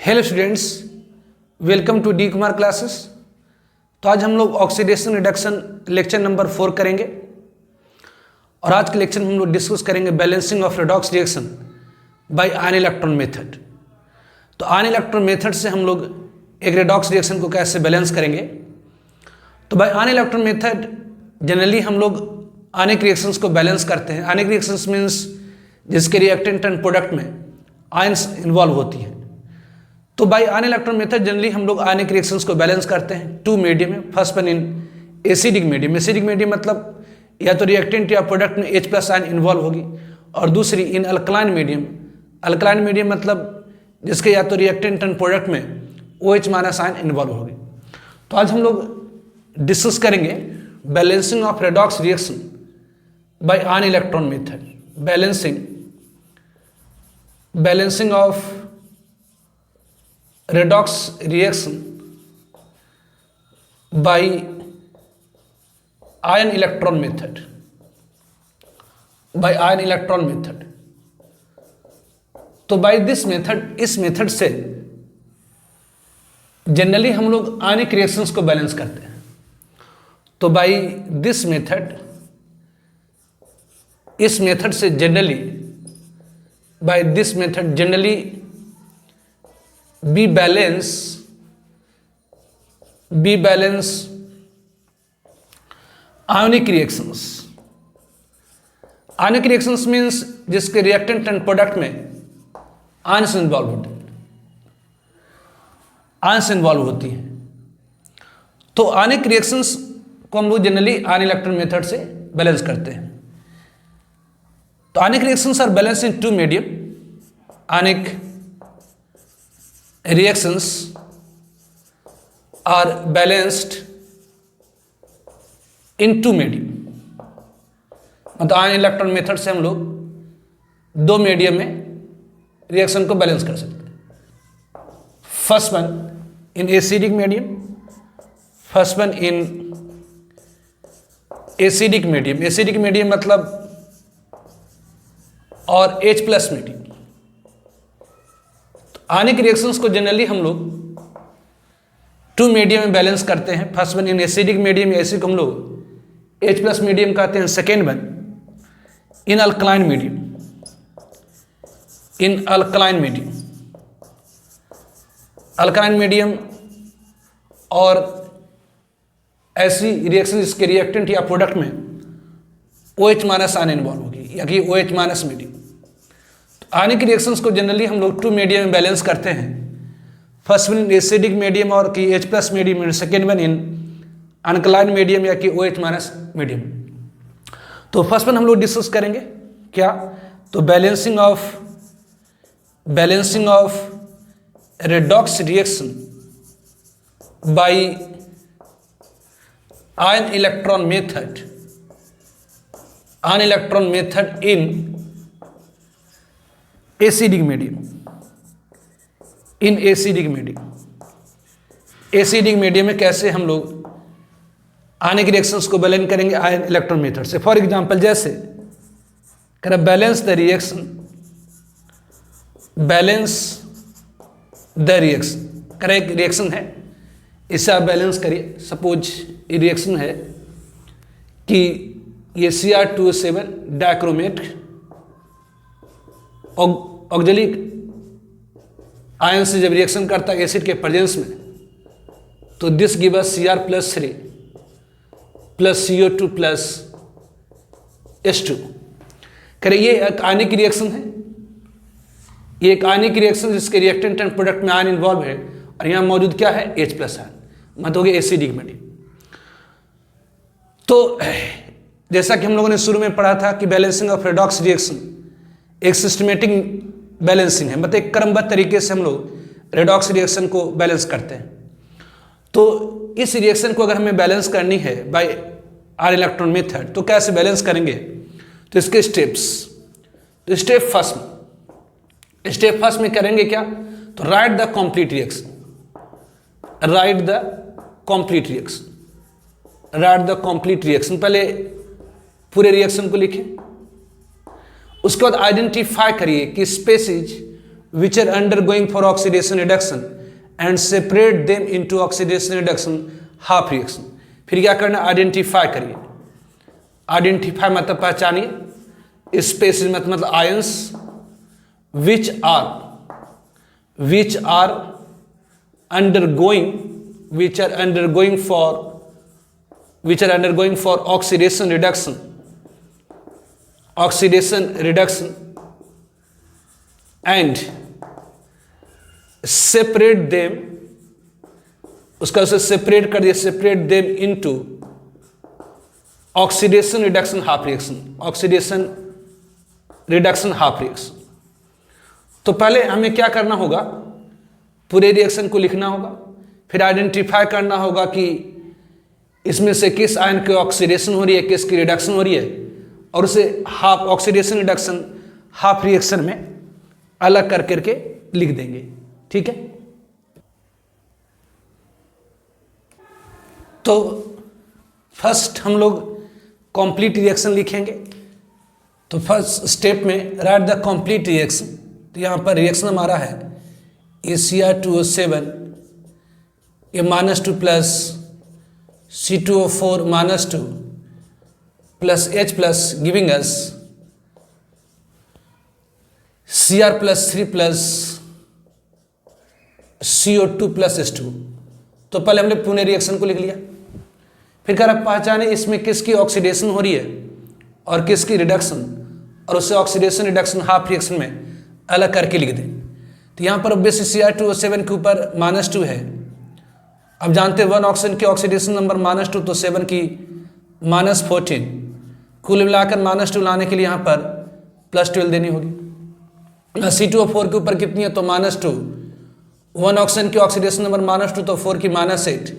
Hello students, welcome to D Kumar classes. तो आज हम लोग ऑक्सीडेशन रिडक्शन लेक्चर नंबर 4 करेंगे और आज के लेक्चर में हम लोग डिस्कस करेंगे balancing of redox reaction bye ion electron method. तो आयन इलेक्ट्रॉन मेथड से हम लोग एक रेडॉक्स रिएक्शन को कैसे बैलेंस करेंगे। तो by ion electron method generally हम लोग आयनिक रिएक्शंस को बैलेंस करते हैं। आयनिक रिएक्शंस मीन्स जिसके रिएक्टेंट एंड प्रोडक्ट में आयन्स इन्वॉल्व होती हैं। तो by ion electron method generally हम लोग आयनिक रिएक्शंस को बैलेंस करते हैं टू मीडियम में। First one in acidic medium. Acidic medium मतलब या तो रिएक्टेंट या प्रोडक्ट में H+ आयन इन्वॉल्व होगी, और दूसरी इन अल्कलाइन मीडियम। अल्कलाइन मीडियम मतलब जिसके या तो रिएक्टेंट एंड प्रोडक्ट में OH- आयन इन्वॉल्व होगी। तो आज हम लोग डिस्कस करेंगे balancing of redox reaction bye ion electron method. Balancing of redox reaction by ion electron method, by ion electron method। तो by this method, इस मेथड से जनरली हम लोग आयनिक रिएक्शंस को बैलेंस करते हैं। तो by this method, इस मेथड से generally by this method generally we balance ionic reactions। ionic reactions means जिसके रिएक्टेंट एंड प्रोडक्ट में आयन्स इन्वॉल्व होते हैं, आयन्स इन्वॉल्व होती हैं। तो आयनिक रिएक्शंस को हम लोग जनरली आयन इलेक्ट्रॉन मेथड से बैलेंस करते हैं। तो ionic reactions are balance in two medium. Ionic reactions are balanced in two medium। मतलब आयन इलेक्ट्रॉन मेथड से हम लोग दो मीडियम में रिएक्शन को बैलेंस कर सकते हैं। First one in acidic medium, first one in acidic medium. Acidic medium मतलब और H+ मीडियम। आयनिक रिएक्शंस को जनरली हम लोग टू मीडियम में बैलेंस करते हैं। First one in acidic medium, acid को हम लोग H+ मीडियम कहते हैं। Second one in alkaline medium, in alkaline medium. Alkaline medium और ऐसी रिएक्शन जिसके रिएक्टेंट या प्रोडक्ट में OH- आयन इन्वॉल्व होगी, या कि OH- मीडियम। आयनिक रिएक्शंस को जनरली हम लोग टू मीडियम में बैलेंस करते हैं। First one in acidic medium और कि H+ medium, and second one in alkaline medium या कि OH- मीडियम। तो फर्स्ट वन हम लोग डिस्कस करेंगे क्या, तो balancing of redox reaction bye ion electron method in acidic medium. In acidic medium में कैसे हम लोग आयनिक रिएक्शंस को बैलेंस करेंगे आयन इलेक्ट्रॉन मेथड से। फॉर एग्जांपल जैसे कह रहा बैलेंस द रिएक्शन, कह रहा एक रिएक्शन है, इसे आप बैलेंस करिए। सपोज ये रिएक्शन है कि ये Cr2O7 डाइक्रोमेट ऑक्जेलिक आयन से जब रिएक्शन करता है एसिड के प्रेजेंस में, तो this give us Cr+3 plus CO2 plus H2। कह रहे ये एक आयनिक रिएक्शन है, ये एक आयनिक रिएक्शन जिसके रिएक्टेंट एंड प्रोडक्ट में आयन इन्वॉल्व है, और यहाँ मौजूद क्या है H+ आयन, मतलब हो गया एसिडिक मीडियम। तो जैसा कि हम लोगों ने शुरू में पढ़ा था कि बैलेंसिंग ऑफ रेडॉक्स रिएक्शन एक सिस्टमेटिक बैलेंसिंग है, मतलब एक क्रमबद्ध तरीके से हम लोग रेडॉक्स रिएक्शन को बैलेंस करते हैं। तो इस रिएक्शन को अगर हमें बैलेंस करनी है बाय आयन इलेक्ट्रॉन मेथड, तो कैसे बैलेंस करेंगे, तो इसके स्टेप्स। तो स्टेप फर्स्ट में करेंगे क्या, तो राइट द कंप्लीट रिएक्शन। पहले पूरे रिएक्शन को लिखें, उसके बाद आइडेंटिफाई करिए कि species which are undergoing for oxidation reduction and separate them into oxidation reduction half reaction। फिर क्या करना, आइडेंटिफाई करिए। आइडेंटिफाई मतलब पहचानिए, स्पेसिस मतलब ions, which are undergoing for oxidation reduction and separate them, उसका उसे सेपरेट कर दिया, separate them into oxidation reduction half reaction. तो पहले हमें क्या करना होगा, पूरे रिएक्शन को लिखना होगा, फिर आइडेंटिफाई करना होगा कि इसमें से किस आयन की ऑक्सीडेशन हो रही है, किसकी रिडक्शन हो रही है, और उसे half oxidation reduction half reaction में अलग कर करके लिख देंगे। ठीक है, तो फर्स्ट हम लोग कंप्लीट रिएक्शन लिखेंगे। तो फर्स्ट स्टेप में राइट द कंप्लीट रिएक्शन। तो यहाँ पर रिएक्शन हमारा है ACr2O7 ये -2 plus C2O4 -2 plus H plus giving us Cr+3 plus CO2 plus H2। तो पहले हमने पुणे रिएक्शन को लिख लिया, फिर कह रहा पहचाने इसमें किसकी ऑक्सीडेशन हो रही है और किसकी रिडक्शन, और उससे ऑक्सीडेशन रिडक्शन हाफ रिएक्शन में अलग करके लिख दें। तो यहाँ पर ऑब्वियसली Cr2O7 के ऊपर -2 है। अब जानते हैं 1 ऑक्सीजन की ऑक्सीडेशन नंबर -2 तो 7 की -14, कुल मिलाकर -2 लाने के लिए यहाँ पर +12 देनी होगी। C2O4 के ऊपर कितनी है तो -2, 1 ऑक्सीजन की ऑक्सीडेशन नंबर -2 तो 4 की -8,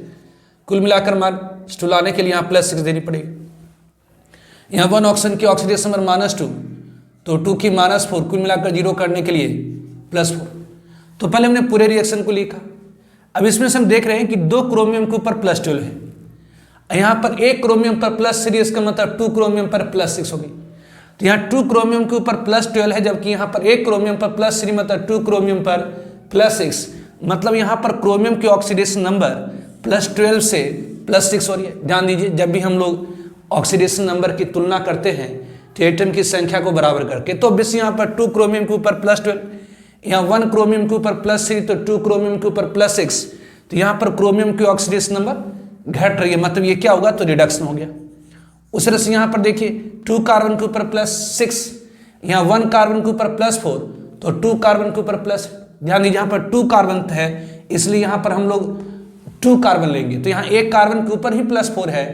कुल मिलाकर -2 लाने के लिए यहाँ +6 देनी पड़ेगी। यहाँ 1 ऑक्सीजन की ऑक्सीडेशन नंबर -2 तो 2 की -4, कुल मिलाकर 0 करने के लिए +4। तो पहले हमने पूरे रिएक्शन को लिखा। अब इसमें से हम देख रहे हैं कि 2 क्रोमियम के ऊपर +12 है, यहाँ पर 1 क्रोमियम पर +3, इसका मतलब 2 क्रोमियम पर +6 होगी। तो यहाँ 2 क्रोमियम के ऊपर +12 है, जबकि यहाँ पर 1 क्रोमियम पर +3 मतलब 2 क्रोमियम पर +6, मतलब यहाँ पर क्रोमियम की ऑक्सीडेशन नंबर +12 से +6 हो रही है। ध्यान दीजिए, जब भी हम लोग ऑक्सीडेशन नंबर की तुलना करते हैं तो एटम की संख्या को बराबर करके, तो ऑब्वियसली यहाँ पर 2 क्रोमियम के ऊपर +12, यहाँ 1 क्रोमियम के ऊपर +3 तो 2 क्रोमियम के ऊपर +6, तो यहाँ पर क्रोमियम की ऑक्सीडेशन नंबर घट रही है, मतलब ये क्या होगा तो रिडक्शन हो गया। उस तरह से यहाँ पर देखिए 2 कार्बन के ऊपर +6, यहाँ 1 कार्बन के ऊपर +4 तो 2 कार्बन के ऊपर प्लस, ध्यान दीजिए यहाँ पर 2 कार्बन है इसलिए यहाँ पर हम लोग 2 कार्बन लेंगे। तो यहाँ 1 कार्बन के ऊपर ही +4 है,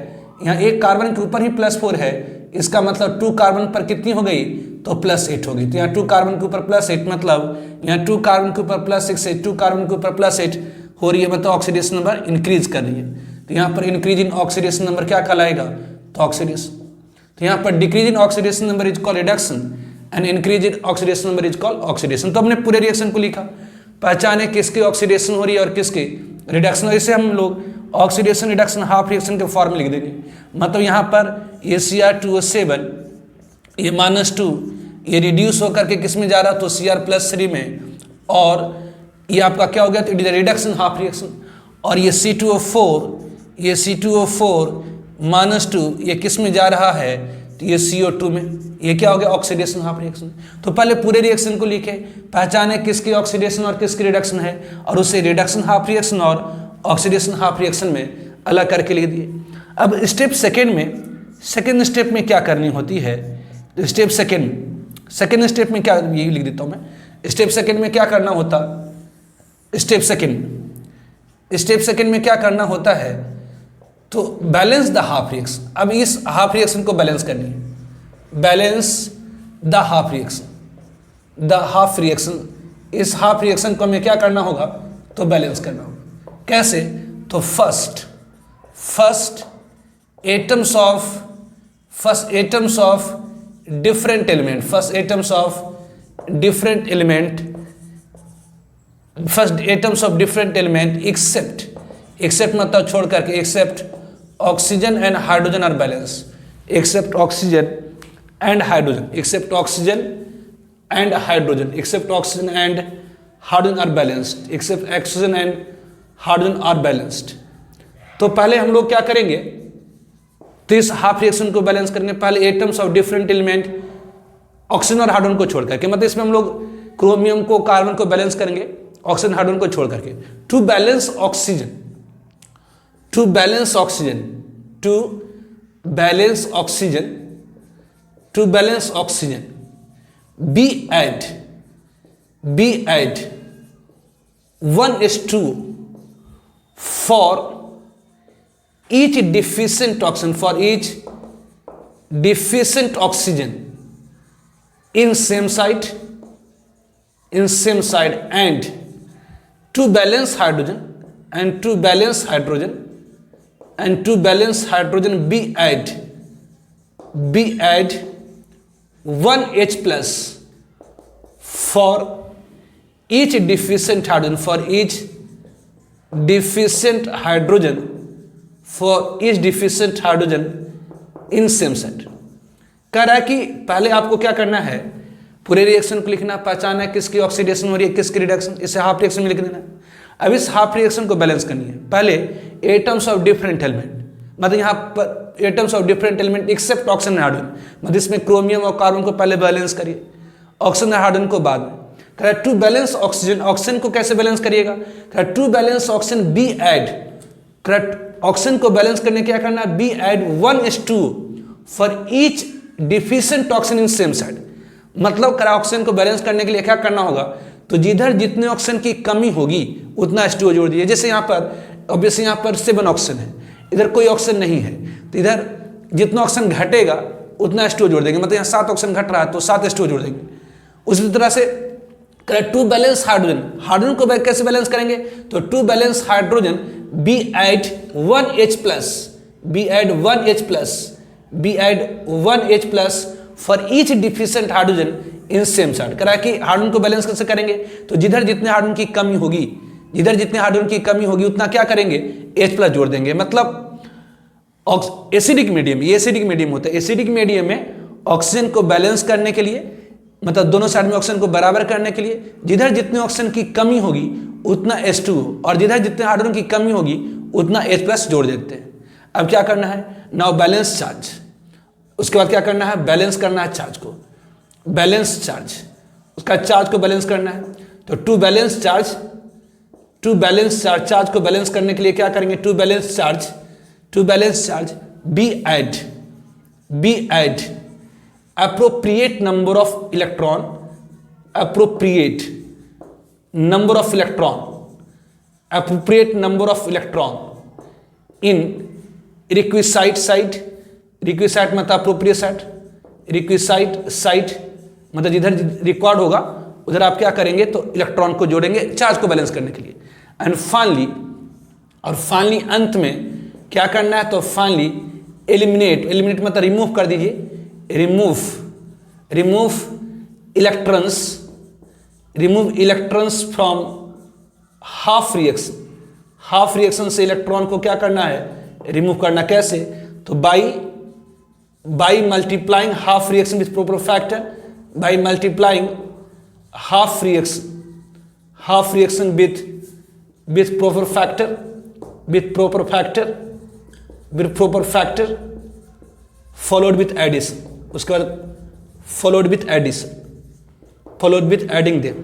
यहाँ 1 कार्बन के ऊपर ही +4 है, इसका मतलब 2 कार्बन पर कितनी हो गई तो +8 होगी। तो यहाँ 2 कार्बन के ऊपर +8 मतलब यहाँ 2 कार्बन के ऊपर +6 से 2 कार्बन के ऊपर +8 हो रही है, मतलब ऑक्सीडेशन नंबर इंक्रीज कर रही है। तो यहाँ पर इंक्रीज इन ऑक्सीडेशन नंबर क्या कहलाएगा तो ऑक्सीडेशन। तो यहाँ पर decrease in oxidation number is called reduction and increase in oxidation number is called oxidation. तो हमने पूरे रिएक्शन को लिखा, पहचाने किसकी ऑक्सीडेशन हो रही है और किसकी रिडक्शन। इसे हम लोग ऑक्सीडेशन रिडक्शन हाफ रिएक्शन के फॉर्म में लिख देंगे। मतलब यहाँ पर ACr2O7 ये -2 ये रिड्यूस होकर के किस में जा रहा तो Cr+3 में, और ये आपका क्या हो गया तो it is reduction half reaction. और ये C2O4 -2 ये किस में जा रहा है तो ये CO2 में, ये क्या हो गया ऑक्सीडेशन हाफ रिएक्शन। तो पहले पूरे रिएक्शन को लिखे, पहचाने किसकी ऑक्सीडेशन और किसकी रिडक्शन है, और उसे रिडक्शन हाफ रिएक्शन और ऑक्सीडेशन हाफ रिएक्शन में अलग करके लिख दिए। अब स्टेप सेकेंड स्टेप में क्या करनी होती है, स्टेप सेकेंड स्टेप में क्या, यही लिख देता हूँ मैं। स्टेप सेकेंड में क्या करना होता, स्टेप सेकेंड में क्या करना होता है तो बैलेंस द हाफ रिएक्शन। अब इस हाफ रिएक्शन को बैलेंस करनी है, बैलेंस द हाफ रिएक्शन, इस हाफ रिएक्शन को हमें क्या करना होगा तो बैलेंस करना होगा। कैसे तो first atoms of different element, first atoms of different element except मतलब छोड़ करके, except oxygen and hydrogen are balance, except oxygen and hydrogen are balanced, except oxygen and hydrogen are balanced. तो पहले हम लोग क्या करेंगे, तो इस हाफ रिएक्शन को बैलेंस करेंगे। पहले atoms of different element oxygen और हाइड्रोजन को छोड़ करके, मतलब इसमें हम लोग क्रोमियम को कार्बन को बैलेंस करेंगे ऑक्सीजन हाइड्रोजन को छोड़ करके। To balance oxygen, to balance oxygen, to balance oxygen, to balance oxygen be add 1:2 for each deficient oxygen, for each deficient oxygen in same site, and to balance hydrogen, and to balance hydrogen, and to balance hydrogen be add 1H plus for each deficient hydrogen, for each deficient hydrogen, for each deficient hydrogen in same site। कह रहा है कि पहले आपको क्या करना है, पूरे रिएक्शन को लिखना, पहचाना है किसकी ऑक्सीडेशन हो रही है किसकी रिडक्शन, इसे हाफ रिएक्शन में लिख देना है। अब इस हाफ रिएक्शन को बैलेंस करनी है। पहले एटम्स ऑफ डिफरेंट एलिमेंट, मतलब यहाँ पर atoms of different element except oxygen and hydrogen, मतलब इसमें क्रोमियम और कार्बन को पहले बैलेंस करिए, ऑक्सीजन और हाइड्रोजन को बाद में। कह रहा है टू बैलेंस ऑक्सीजन, ऑक्सीजन को कैसे बैलेंस करिएगा, कह रहा है to balance oxygen be add, correct, oxygen को बैलेंस करने क्या करना है, be add 1:2 for each deficient oxygen in same side. मतलब करा ऑक्सीजन को बैलेंस करने के लिए क्या करना होगा, तो जिधर जितने ऑक्सीजन की कमी होगी उतना H2O जोड़ दीजिए। जैसे यहाँ पर ऑब्वियसली यहाँ पर 7 ऑक्सीजन है, इधर कोई ऑक्सीजन नहीं है, तो इधर जितना ऑक्सीजन घटेगा उतना H2O जोड़ देंगे, मतलब यहाँ 7 ऑक्सीजन घट रहा है तो 7 H2O जोड़ देंगे। उसी तरह से टू बैलेंस हाइड्रोजन, हाइड्रोजन को कैसे बैलेंस करेंगे, तो to balance hydrogen be add 1H plus, be add 1H plus, be add 1H plus for each deficient hydrogen in same side. करा कि हाइड्रोजन को बैलेंस कैसे करेंगे, तो जिधर जितने हाइड्रोजन की कमी होगी, जिधर जितने हाइड्रोजन की कमी होगी उतना क्या करेंगे, H प्लस जोड़ देंगे। मतलब एसिडिक मीडियम, ये एसिडिक मीडियम होता है, एसिडिक मीडियम में ऑक्सीजन को बैलेंस करने के लिए, मतलब दोनों साइड में ऑक्सीजन को बराबर करने के लिए जिधर जितने ऑक्सीजन की कमी होगी उतना H2O और जिधर जितने हाइड्रोजन की कमी होगी उतना H प्लस जोड़ देते हैं। अब क्या करना है, नाउ बैलेंस चार्ज, उसके बाद क्या करना है, बैलेंस करना है चार्ज को, बैलेंस चार्ज, उसका चार्ज को बैलेंस करना है। तो to balance charge, to balance charge, charge को बैलेंस करने के लिए क्या करेंगे, to balance charge, to balance charge be add appropriate number of electron, appropriate number of electron, appropriate number of electron in requisite site, requisite मतलब appropriate site, requisite site मतलब जिधर required होगा उधर आप क्या करेंगे, तो इलेक्ट्रॉन को जोड़ेंगे चार्ज को बैलेंस करने के लिए। एंड फाइनली, और फाइनली अंत में क्या करना है, तो फाइनली एलिमिनेट, एलिमिनेट मतलब रिमूव कर दीजिए, remove electrons from half reaction से इलेक्ट्रॉन को क्या करना है, रिमूव करना। कैसे, तो by multiplying half reaction with proper factor, by multiplying half reaction with proper factor followed with addition, उसके बाद followed with addition, followed with adding them.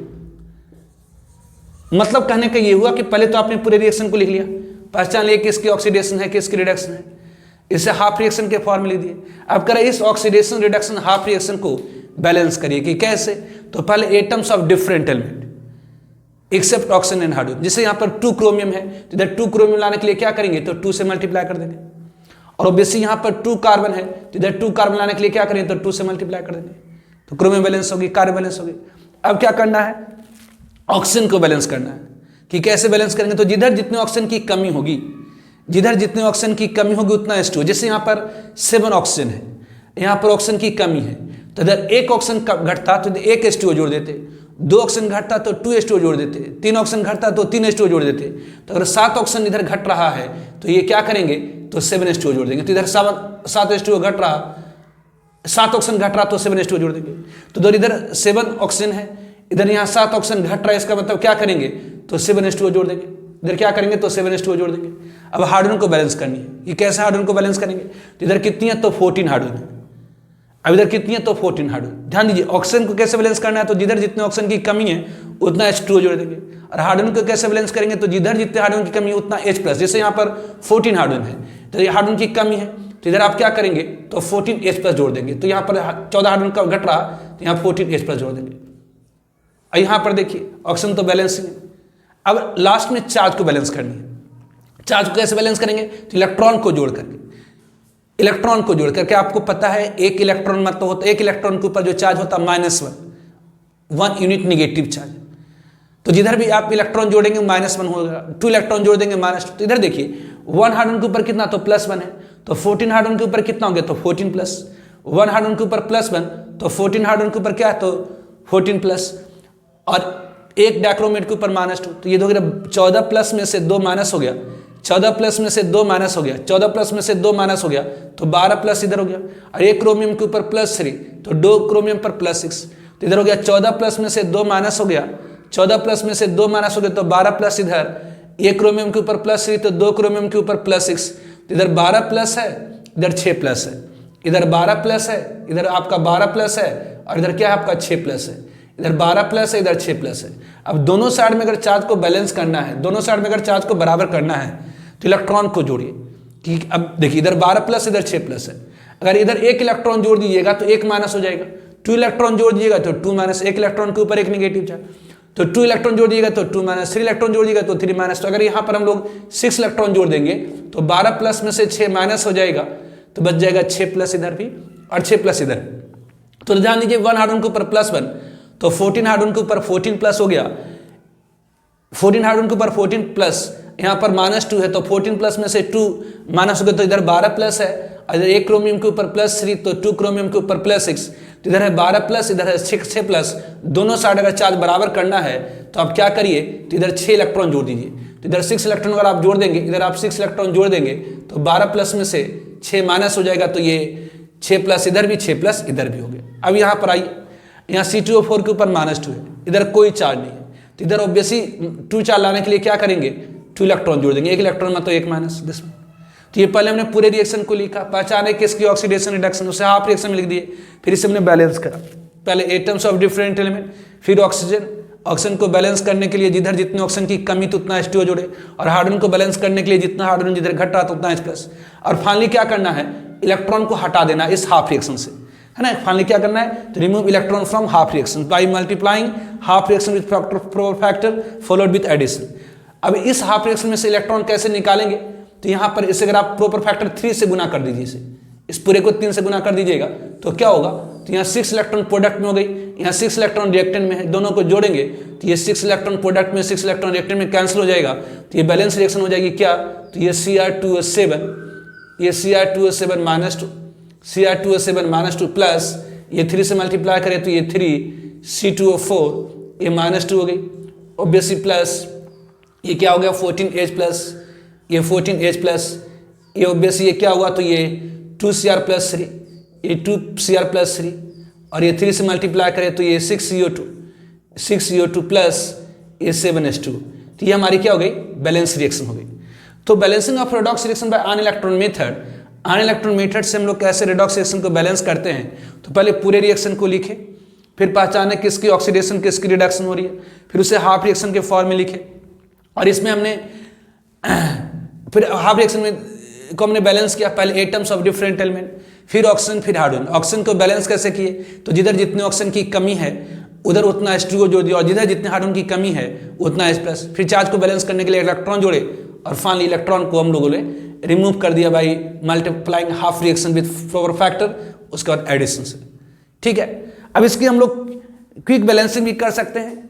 मतलब कहने का ये हुआ कि पहले तो आपने पूरे रिएक्शन को लिख लिया, पहचान लिया किसकी ऑक्सीडेशन है किसकी रिडक्शन है, इसे हाफ रिएक्शन के फॉर्मूले दिए। अब करें इस ऑक्सीडेशन रिडक्शन हाफ रिएक्शन को बैलेंस करिए कि कैसे, तो पहले atoms of different element except oxygen and hydrogen, जैसे यहाँ पर 2 क्रोमियम है, तो इधर 2 क्रोमियम लाने के लिए क्या करेंगे, तो 2 से मल्टीप्लाई कर देंगे। और ऑब्वियसली यहाँ पर 2 कार्बन है, तो इधर 2 कार्बन लाने के लिए क्या करें, तो 2 से मल्टीप्लाई कर देंगे, तो क्रोमियम बैलेंस होगी, कार्बन बैलेंस होगी। अब क्या करना है, ऑक्सीजन को बैलेंस करना है कि कैसे बैलेंस करेंगे, तो जिधर जितने ऑक्सीजन की कमी होगी, जिधर जितने ऑक्सीजन की कमी होगी उतना H2O। जैसे यहाँ पर 7 ऑक्सीजन है, यहाँ पर ऑक्सीजन की कमी है, तो इधर 1 ऑक्सीजन घटता तो 1 H2O जोड़ देते, 2 ऑक्सीजन घटता तो 2 H2O जोड़ देते, 3 ऑक्सीजन घटता तो 3 H2O जोड़ देते। तो अगर 7 ऑक्सीजन इधर घट रहा है तो ये क्या करेंगे, तो 7 H2O जोड़ देंगे। तो इधर 7 H2O घट रहा, 7 ऑक्सीजन घट रहा तो 7 H2O जोड़ देंगे। तो इधर 7 ऑक्सीजन है, इधर यहाँ 7 ऑक्सीजन घट रहा है, इसका मतलब क्या करेंगे तो 7H2O जोड़ देंगे। इधर क्या करेंगे तो 7H2O जोड़ देंगे। अब हाइड्रोजन को बैलेंस करनी है, ये कैसे हाइड्रोजन को बैलेंस करेंगे, तो इधर कितनी है तो 14 हाइड्रोजन है, अब इधर कितनी है तो 14 हाइड्रोजन। ध्यान दीजिए ऑक्सीजन को कैसे बैलेंस करना है, तो जिधर जितने ऑक्सीजन की कमी है उतना H2O जोड़ देंगे, और हाइड्रोजन को कैसे बैलेंस करेंगे, तो जिधर जितने हाइड्रोजन की कमी है उतना H+। जैसे यहाँ पर 14 हाइड्रोजन है तो ये हाइड्रोजन की कमी है, तो इधर आप क्या करेंगे तो 14H+ जोड़ देंगे। तो यहाँ पर 14 हाइड्रोजन का घट रहा तो यहाँ 14H+ जोड़ देंगे। और यहाँ पर देखिए ऑक्सीजन तो बैलेंसिंग है। अब लास्ट में चार्ज को बैलेंस करनी है। चार्ज को कैसे बैलेंस करेंगे, तो इलेक्ट्रॉन को जोड़ करके, इलेक्ट्रॉन को जोड़ करके। आपको पता है एक इलेक्ट्रॉन मतलब होता है, एक इलेक्ट्रॉन के ऊपर जो चार्ज होता है -1 यूनिट निगेटिव चार्ज। तो जिधर भी आप इलेक्ट्रॉन जोड़ेंगे -1 होगा, 2 इलेक्ट्रॉन जोड़ देंगे -2। तो इधर देखिए 1 हाइड्रोजन के ऊपर कितना तो +1 है, तो 14 हाइड्रोजन के ऊपर कितना हो गया तो 14+। 1 हाइड्रोजन के ऊपर +1 तो 14 हाइड्रोजन के ऊपर क्या है तो 14+, और एक डाइक्रोमेट के ऊपर -2, तो ये 14+ में से 2 माइनस हो गया, 14+ में से 2 माइनस हो गया, 14+ में से 2 माइनस हो गया तो 12+ इधर हो गया, और एक क्रोमियम के ऊपर +3 तो 2 क्रोमियम पर +6, तो इधर हो गया 14+ में से 2 माइनस हो गया, 14+ में से 2 माइनस हो गया तो 12+ इधर, एक क्रोमियम के ऊपर +3 तो 2 क्रोमियम के ऊपर +6, तो इधर 12+ है, इधर 6+ है, इधर 12+ है, इधर आपका 12+ है, और इधर क्या है आपका 6+ है, इधर 12+ है, इधर 6+ है। अब दोनों साइड में अगर चार्ज को बैलेंस करना है, दोनों साइड में अगर चार्ज को बराबर करना है तो इलेक्ट्रॉन को जोड़िए कि अब देखिए इधर 12+ इधर 6+ है। अगर इधर एक इलेक्ट्रॉन जोड़ दीजिएगा तो 1 माइनस हो जाएगा, 2 इलेक्ट्रॉन जोड़ दीजिएगा तो 2 माइनस, एक इलेक्ट्रॉन के ऊपर एक निगेटिव चार्ज, तो 2 इलेक्ट्रॉन जोड़ दीजिएगा तो 2 माइनस, 3 इलेक्ट्रॉन जोड़ दीजिएगा तो 3 माइनस। तो अगर यहाँ पर हम लोग 6 इलेक्ट्रॉन जोड़ देंगे तो 12+ में से 6 माइनस हो जाएगा, तो बच जाएगा 6+ इधर भी और 6+ इधर। तो ध्यान दीजिए 1 हाइड्रोजन के ऊपर +1 तो 14 हाइड्रोजन के ऊपर 14+ हो गया, 14 हाइड्रोजन के ऊपर 14+, यहाँ पर -2 है तो 14+ में से 2 माइनस हो गया तो इधर 12+ है, और इधर एक क्रोमियम के ऊपर +3 तो 2 क्रोमियम के ऊपर +6, तो इधर है 12+, इधर है 6+। दोनों साइड अगर चार्ज बराबर करना है तो आप क्या करिए तो इधर 6 इलेक्ट्रॉन जोड़ दीजिए, तो इधर 6 इलेक्ट्रॉन अगर आप जोड़ देंगे, इधर आप 6 इलेक्ट्रॉन जोड़ देंगे तो 12+ में से 6 माइनस हो जाएगा, तो ये 6+ इधर भी 6+ इधर भी हो गया। अब यहाँ पर आइए, यहाँ C2O4 के ऊपर -2 है, इधर कोई चार्ज नहीं है, तो इधर ऑब्वियसली 2 चार्ज लाने के लिए क्या करेंगे 2 इलेक्ट्रॉन जोड़ देंगे, एक इलेक्ट्रॉन में तो 1 माइनस दिस में। तो ये पहले हमने पूरे रिएक्शन को लिखा, पहचाने किसकी ऑक्सीडेशन रिडक्शन, उसे हाफ रिएक्शन में लिख दिए, फिर इसे हमने बैलेंस करा। पहले एटम्स ऑफ डिफरेंट एलिमेंट, फिर ऑक्सीजन, ऑक्सीजन को बैलेंस करने के लिए जिधर जितने ऑक्सीजन की कमी तो उतना H2O जोड़े, और हाइड्रोजन को बैलेंस करने के लिए जितना हाइड्रोजन जिधर घट रहा तो उतना H+, और फाइनली क्या करना है इलेक्ट्रॉन को हटा देना इस हाफ रिएक्शन से, है ना। फाइनली क्या करना है तो remove electron from half reaction by multiplying half reaction with proper factor followed with addition. अब इस हाफ रिएक्शन में से इलेक्ट्रॉन कैसे निकालेंगे, तो यहाँ पर इसे अगर आप प्रोपर फैक्टर 3 से गुना कर दीजिए, इस पूरे को 3 से गुना कर दीजिएगा तो क्या होगा, तो यहाँ 6 इलेक्ट्रॉन प्रोडक्ट में हो गई, यहाँ 6 इलेक्ट्रॉन रिएक्टेंट में है, दोनों को जोड़ेंगे तो ये 6 इलेक्ट्रॉन प्रोडक्ट में 6 इलेक्ट्रॉन रिएक्टेंट में कैंसिल हो जाएगा, तो ये बैलेंस रिएक्शन हो जाएगी क्या, तो ये Cr2O7, ये Cr2O7 -2, Cr2O7 -2 प्लस ये 3 से मल्टीप्लाई करें तो ये 3 C2O4 ये -2 हो गई ऑब्वियसली, प्लस ये क्या हो गया 14H+, ये 14H+, ये ऑब्वियसली ये क्या हुआ तो ये 2Cr+3, ये 2Cr+3, और ये 3 से मल्टीप्लाई करें तो ये 6CO2 प्लस ये 7H2, तो ये हमारी क्या हो गई बैलेंस रिएक्शन हो गई। तो balancing of redox reaction bye ion electron method, ion electron method से हम लोग कैसे रेडॉक्स रिएक्शन को बैलेंस करते हैं, तो पहले पूरे रिएक्शन को लिखे, फिर पहचाने किसकी ऑक्सीडेशन किसकी रिडक्शन हो रही है, फिर उसे हाफ रिएक्शन के फॉर्म में लिखे, और इसमें हमने फिर हाफ रिएक्शन में को हमने बैलेंस किया, पहले एटम्स ऑफ डिफरेंट एलिमेंट, फिर ऑक्सीजन फिर हाइड्रोजन। ऑक्सीजन को बैलेंस कैसे किए, तो जिधर जितने ऑक्सीजन की कमी है उधर उतना H2O जोड़ दिया, और जिधर जितने हाइड्रोजन की कमी है उतना H+। फिर चार्ज को बैलेंस करने के लिए इलेक्ट्रॉन जोड़े, और फाइनली इलेक्ट्रॉन को हम लोगों ने रिमूव कर दिया by multiplying half reaction with proper factor, उसके बाद एडिशन से। ठीक है, अब इसकी हम लोग क्विक बैलेंसिंग भी कर सकते हैं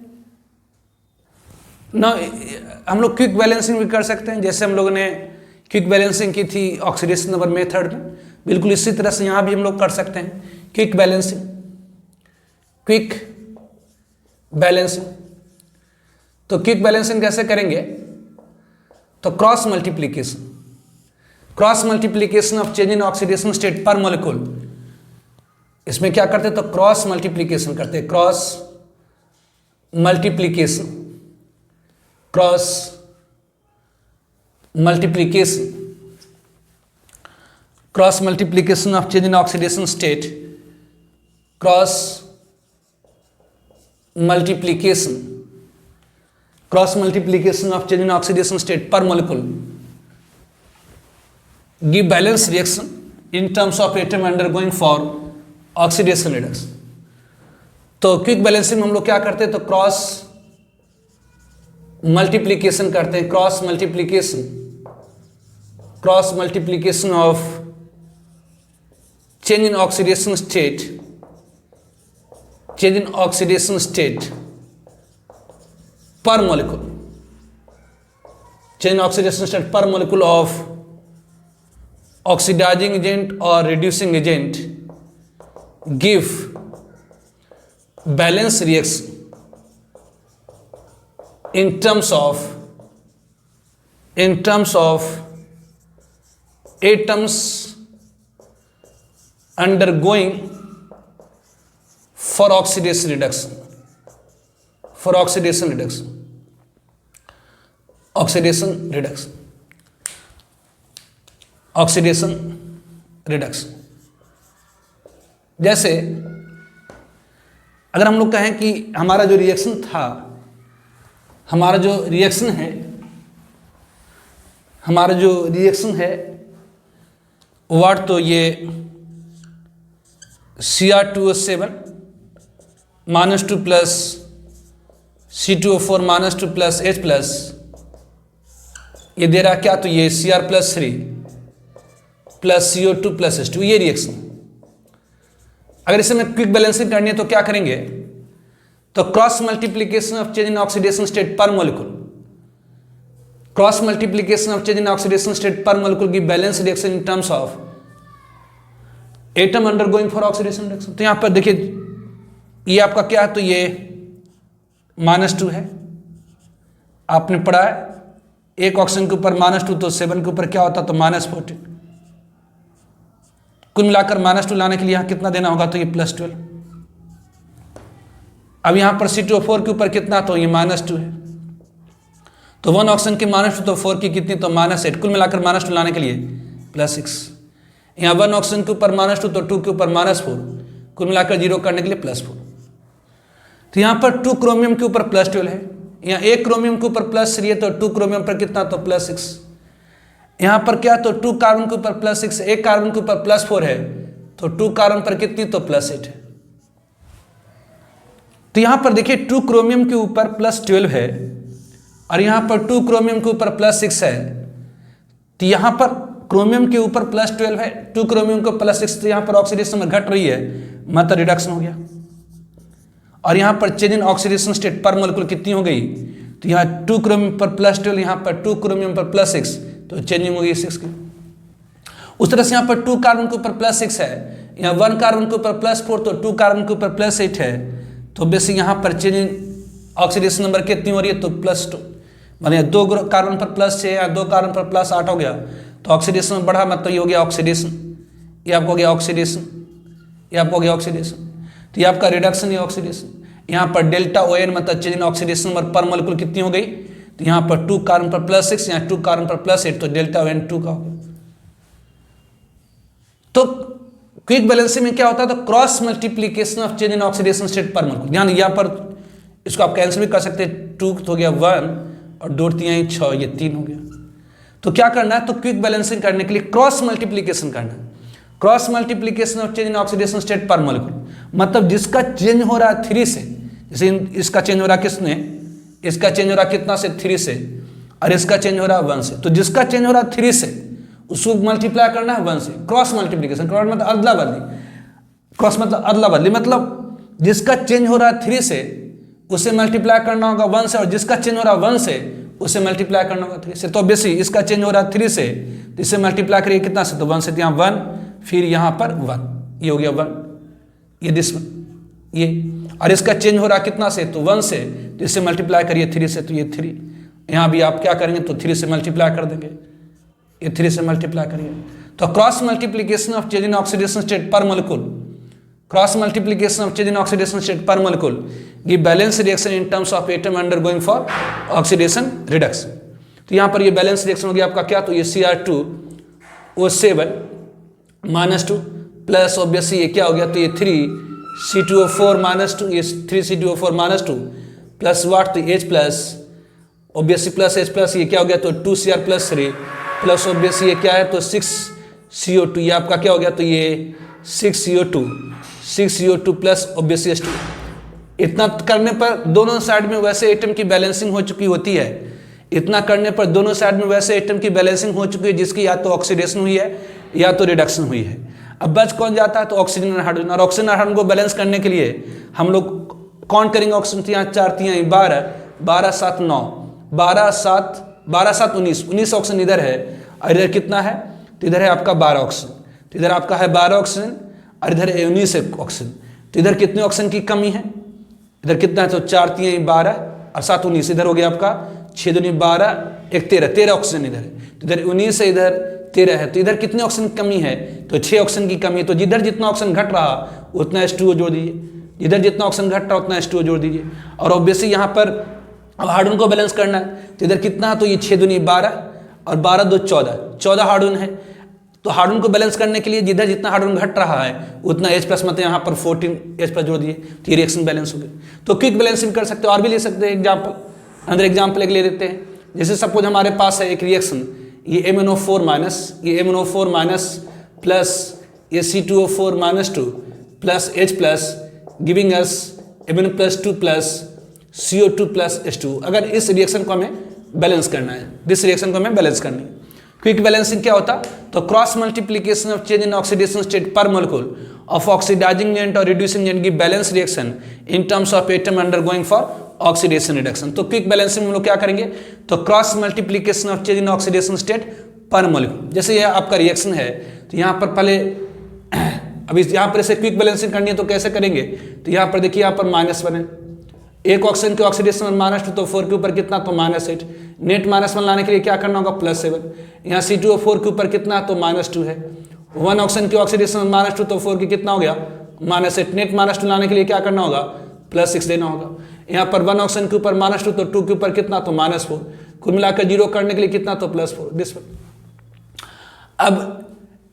ना, हम लोग क्विक बैलेंसिंग भी कर सकते हैं, जैसे हम लोगों ने क्विक बैलेंसिंग की थी ऑक्सीडेशन नंबर मेथड में, बिल्कुल इसी तरह से यहाँ भी हम लोग कर सकते हैं क्विक बैलेंसिंग। क्विक बैलेंसिंग, तो क्विक बैलेंसिंग कैसे करेंगे, तो cross multiplication of change in oxidation state per molecule, इसमें क्या करते हैं तो क्रॉस मल्टीप्लीकेशन करते हैं, cross multiplication, cross multiplication of change in oxidation state, cross multiplication of change in oxidation state per molecule give balance reaction in terms of atom undergoing for oxidation reduction. तो quick balancing में हम लोग क्या करते हैं, तो cross multiplication करते हैं, cross multiplication of change in oxidation state per molecule, change in oxidation state per molecule of oxidizing agent or reducing agent give balance reaction in terms of atoms undergoing for oxidation reduction. जैसे अगर हम लोग कहें कि हमारा जो reaction है वाट, तो ये Cr2O7 -2 plus C2O4 -2 plus H plus ये दे रहा क्या, तो ये Cr+3 plus CO2 plus H2, ये रिएक्शन। अगर इसे में क्विक बैलेंसिंग करनी है तो क्या करेंगे, तो cross multiplication of change in oxidation state per molecule, की balance reaction in terms of atom undergoing for oxidation reaction. तो यहां पर देखिए ये आपका क्या है, तो ये -2 है, आपने पढ़ा है एक ऑक्सीजन के ऊपर -2 तो 7 के ऊपर क्या होता, तो -14। कुल मिलाकर -2 लाने के लिए यहां कितना देना होगा, तो ये +12। अब यहां पर C2O4 के ऊपर कितना, तो ये -2 है, तो 1 ऑक्सीजन की -2 तो 4 की कितनी, तो -8। कुल मिलाकर -2 लाने के लिए +6। यहाँ 1 ऑक्सीजन के ऊपर -2 तो 2 के ऊपर -4, कुल मिलाकर 0 करने के लिए +4। तो यहाँ पर 2 क्रोमियम के ऊपर +12 है, यहाँ 1 क्रोमियम के ऊपर +3 है, तो 2 क्रोमियम पर कितना, तो +6। यहाँ पर क्या, तो 2 कार्बन के ऊपर +6, 1 कार्बन के ऊपर +4 है, तो 2 कार्बन पर कितनी, तो +8 है। तो यहाँ पर देखिए 2 क्रोमियम के ऊपर +12 है और यहाँ पर 2 क्रोमियम के ऊपर +6 है, तो यहाँ पर क्रोमियम के ऊपर +12 है, 2 क्रोमियम को +6, तो यहाँ पर ऑक्सीडेशन में घट रही है, मतलब रिडक्शन हो गया। और यहाँ पर change in oxidation state per molecule कितनी हो गई, तो यहाँ 2 क्रोमियम पर +12, यहाँ पर 2 क्रोमियम पर +6, तो चेंजिंग हो गई 6 की। उस तरह से यहाँ पर 2 कार्बन के ऊपर +6 है, यहाँ 1 कार्बन के ऊपर +4, तो 2 कार्बन के ऊपर +8 है, तो बेसिक यहाँ पर चेंज इन ऑक्सीडेशन नंबर कितनी हो रही है, तो +2, माने 2 कार्बन पर +6 या 2 कार्बन पर +8 हो गया, तो ऑक्सीडेशन में बढ़ा, मतलब ये हो गया ऑक्सीडेशन, ये आपको हो गया ऑक्सीडेशन, ये आपको हो गया ऑक्सीडेशन, तो ये आपका रिडक्शन, ये ऑक्सीडेशन। यहाँ पर डेल्टा ON मतलब चेंज इन ऑक्सीडेशन नंबर पर मोलिक्यूल कितनी हो गई, तो यहाँ पर 2 कार्बन पर +6, यहाँ 2 कार्बन पर +8, तो डेल्टा ON 2 का हो गया। तो क्विक बैलेंसिंग में क्या होता है, तो cross multiplication of change in oxidation state per molecule. ध्यान, यहाँ पर इसको आप कैंसिल भी कर सकते हैं, 2 हो गया 1 और 2 3 6, ये 3 हो गया। तो क्या करना है, तो क्विक बैलेंसिंग करने के लिए क्रॉस मल्टीप्लीकेशन करना है, cross multiplication of change in oxidation state per molecule, मतलब जिसका चेंज हो रहा है 3 से, जैसे इसका चेंज हो रहा है किसने, इसका चेंज हो रहा है कितना से, 3 से, और इसका चेंज हो रहा है 1 से, तो जिसका चेंज हो रहा है 3 से उसको मल्टीप्लाई करना है 1 से, क्रॉस मल्टीप्लीकेशन। क्रॉस मतलब अदला बदली, क्रॉस मतलब अदला बदली, मतलब जिसका चेंज हो रहा है 3 से उसे मल्टीप्लाई करना होगा 1 से, और जिसका चेंज हो रहा है 1 से उसे मल्टीप्लाई करना होगा 3 से। तो बेसिक इसका चेंज हो रहा है 3 से, तो इसे मल्टीप्लाई करिए कितना से, तो 1 से, तो यहाँ 1, फिर यहाँ पर 1, ये हो गया 1, ये दिस ये, और इसका चेंज हो रहा है कितना से, तो 1 से, तो इससे मल्टीप्लाई करिए 3 से, तो ये 3, यहाँ भी आप क्या करेंगे, तो 3 से मल्टीप्लाई कर देंगे, ये 3 से मल्टीप्लाई करिए। तो cross multiplication of change in oxidation state per molecule, cross multiplication of change in oxidation state per molecule give balance reaction in terms of atom undergoing for oxidation reduction. तो यहाँ पर ये बैलेंस रिएक्शन हो गया आपका क्या, तो ये Cr2O7 -2 प्लस ऑब्वियसली ये क्या हो गया, तो ये 3C2O4 -2, ये 3C2O4 -2 प्लस वाट, तो H plus obviously plus H plus ये क्या हो गया, तो 2Cr+3 प्लस ऑब्वियसली ये क्या है, तो 6CO2, ये आपका क्या हो गया, तो ये 6CO2 प्लस ऑब्वियसली H2। इतना करने पर दोनों साइड में वैसे एटम की बैलेंसिंग हो चुकी होती है, इतना करने पर दोनों साइड में वैसे एटम की बैलेंसिंग हो चुकी है जिसकी या तो ऑक्सीडेशन हुई है या तो रिडक्शन हुई है। अब बच कौन जाता है, तो ऑक्सीजन और हाइड्रोजन। और ऑक्सीजन और हाइड्रोजन को बैलेंस करने के लिए हम लोग काउंट करेंगे ऑक्सीजन, तो यहाँ 4 3 12 12 7 9 12 7 19 ऑक्सीजन इधर है, और इधर कितना है, तो इधर है आपका 12 ऑक्सीजन, तो इधर आपका है 12 ऑक्सीजन और इधर 19 ऑक्सीजन। तो इधर कितने ऑक्सीजन की कमी है, इधर कितना है, तो 4 3 12 और 7 19, इधर हो गया आपका 6 2 12 1 13 ऑक्सीजन इधर है, तो इधर 19 है इधर 13 है, तो इधर कितने ऑक्सीजन की कमी है, तो 6 ऑक्सीजन की कमी है। तो जिधर जितना ऑक्सीजन घट रहा उतना H2O जोड़ दीजिए, जिधर जितना ऑक्सीजन घट रहा उतना H2O जोड़ दीजिए। और ऑब्वियसली यहाँ पर हार्डन को बैलेंस करना है, तो इधर कितना है, तो ये 6 2 12 और 12 2 14 हार्डन है। तो हार्डन को बैलेंस करने के लिए जिधर जितना हार्डन घट रहा है उतना H प्लस मतलब यहाँ पर 14 H प्लस जोड़ दिए, तो ये रिएक्शन बैलेंस हो गई। तो क्विक बैलेंसिंग कर सकते हो, और भी ले सकते हैं एग्जाम्पल, अंदर एग्जाम्पल एक ले लेते हैं। जैसे सपोज हमारे पास है एक रिएक्शन, ये MnO4 माइनस प्लस ये C2O4 -2 plus H plus giving us Mn+2 plus CO2 plus H2। अगर इस रिएक्शन को हमें बैलेंस करना है, इस रिएक्शन को हमें बैलेंस करनी है। क्विक बैलेंसिंग क्या होता, तो cross multiplication of change in oxidation state per molecule of oxidising agent और रिड्यूसिंग एजेंट की balance reaction in terms of atom undergoing for oxidation reduction. तो क्विक बैलेंसिंग हम लोग क्या करेंगे, तो cross multiplication of change in oxidation state per molecule. जैसे ये आपका रिएक्शन है, तो यहाँ पर पहले अभी यहाँ पर इसे क्विक बैलेंसिंग करनी है तो कैसे करेंगे, तो यहाँ पर देखिए यहाँ पर -1 है, एक ऑक्सीजन के ऑक्सीडेशन -2, तो 4 के ऊपर कितना, तो -8, नेट -1 लाने के लिए क्या करना होगा, +7। यहाँ C2O4 के ऊपर कितना, तो -2 है, 1 ऑक्सीजन की ऑक्सीडेशन -2, तो 4 की कितना हो गया, -8, नेट -2 लाने के लिए क्या करना होगा, +6 देना होगा। यहाँ पर 1 ऑक्सीजन के ऊपर -2, तो 2 के ऊपर कितना, तो -4, कुल मिलाकर 0 करने के लिए कितना, तो +4 दिस। अब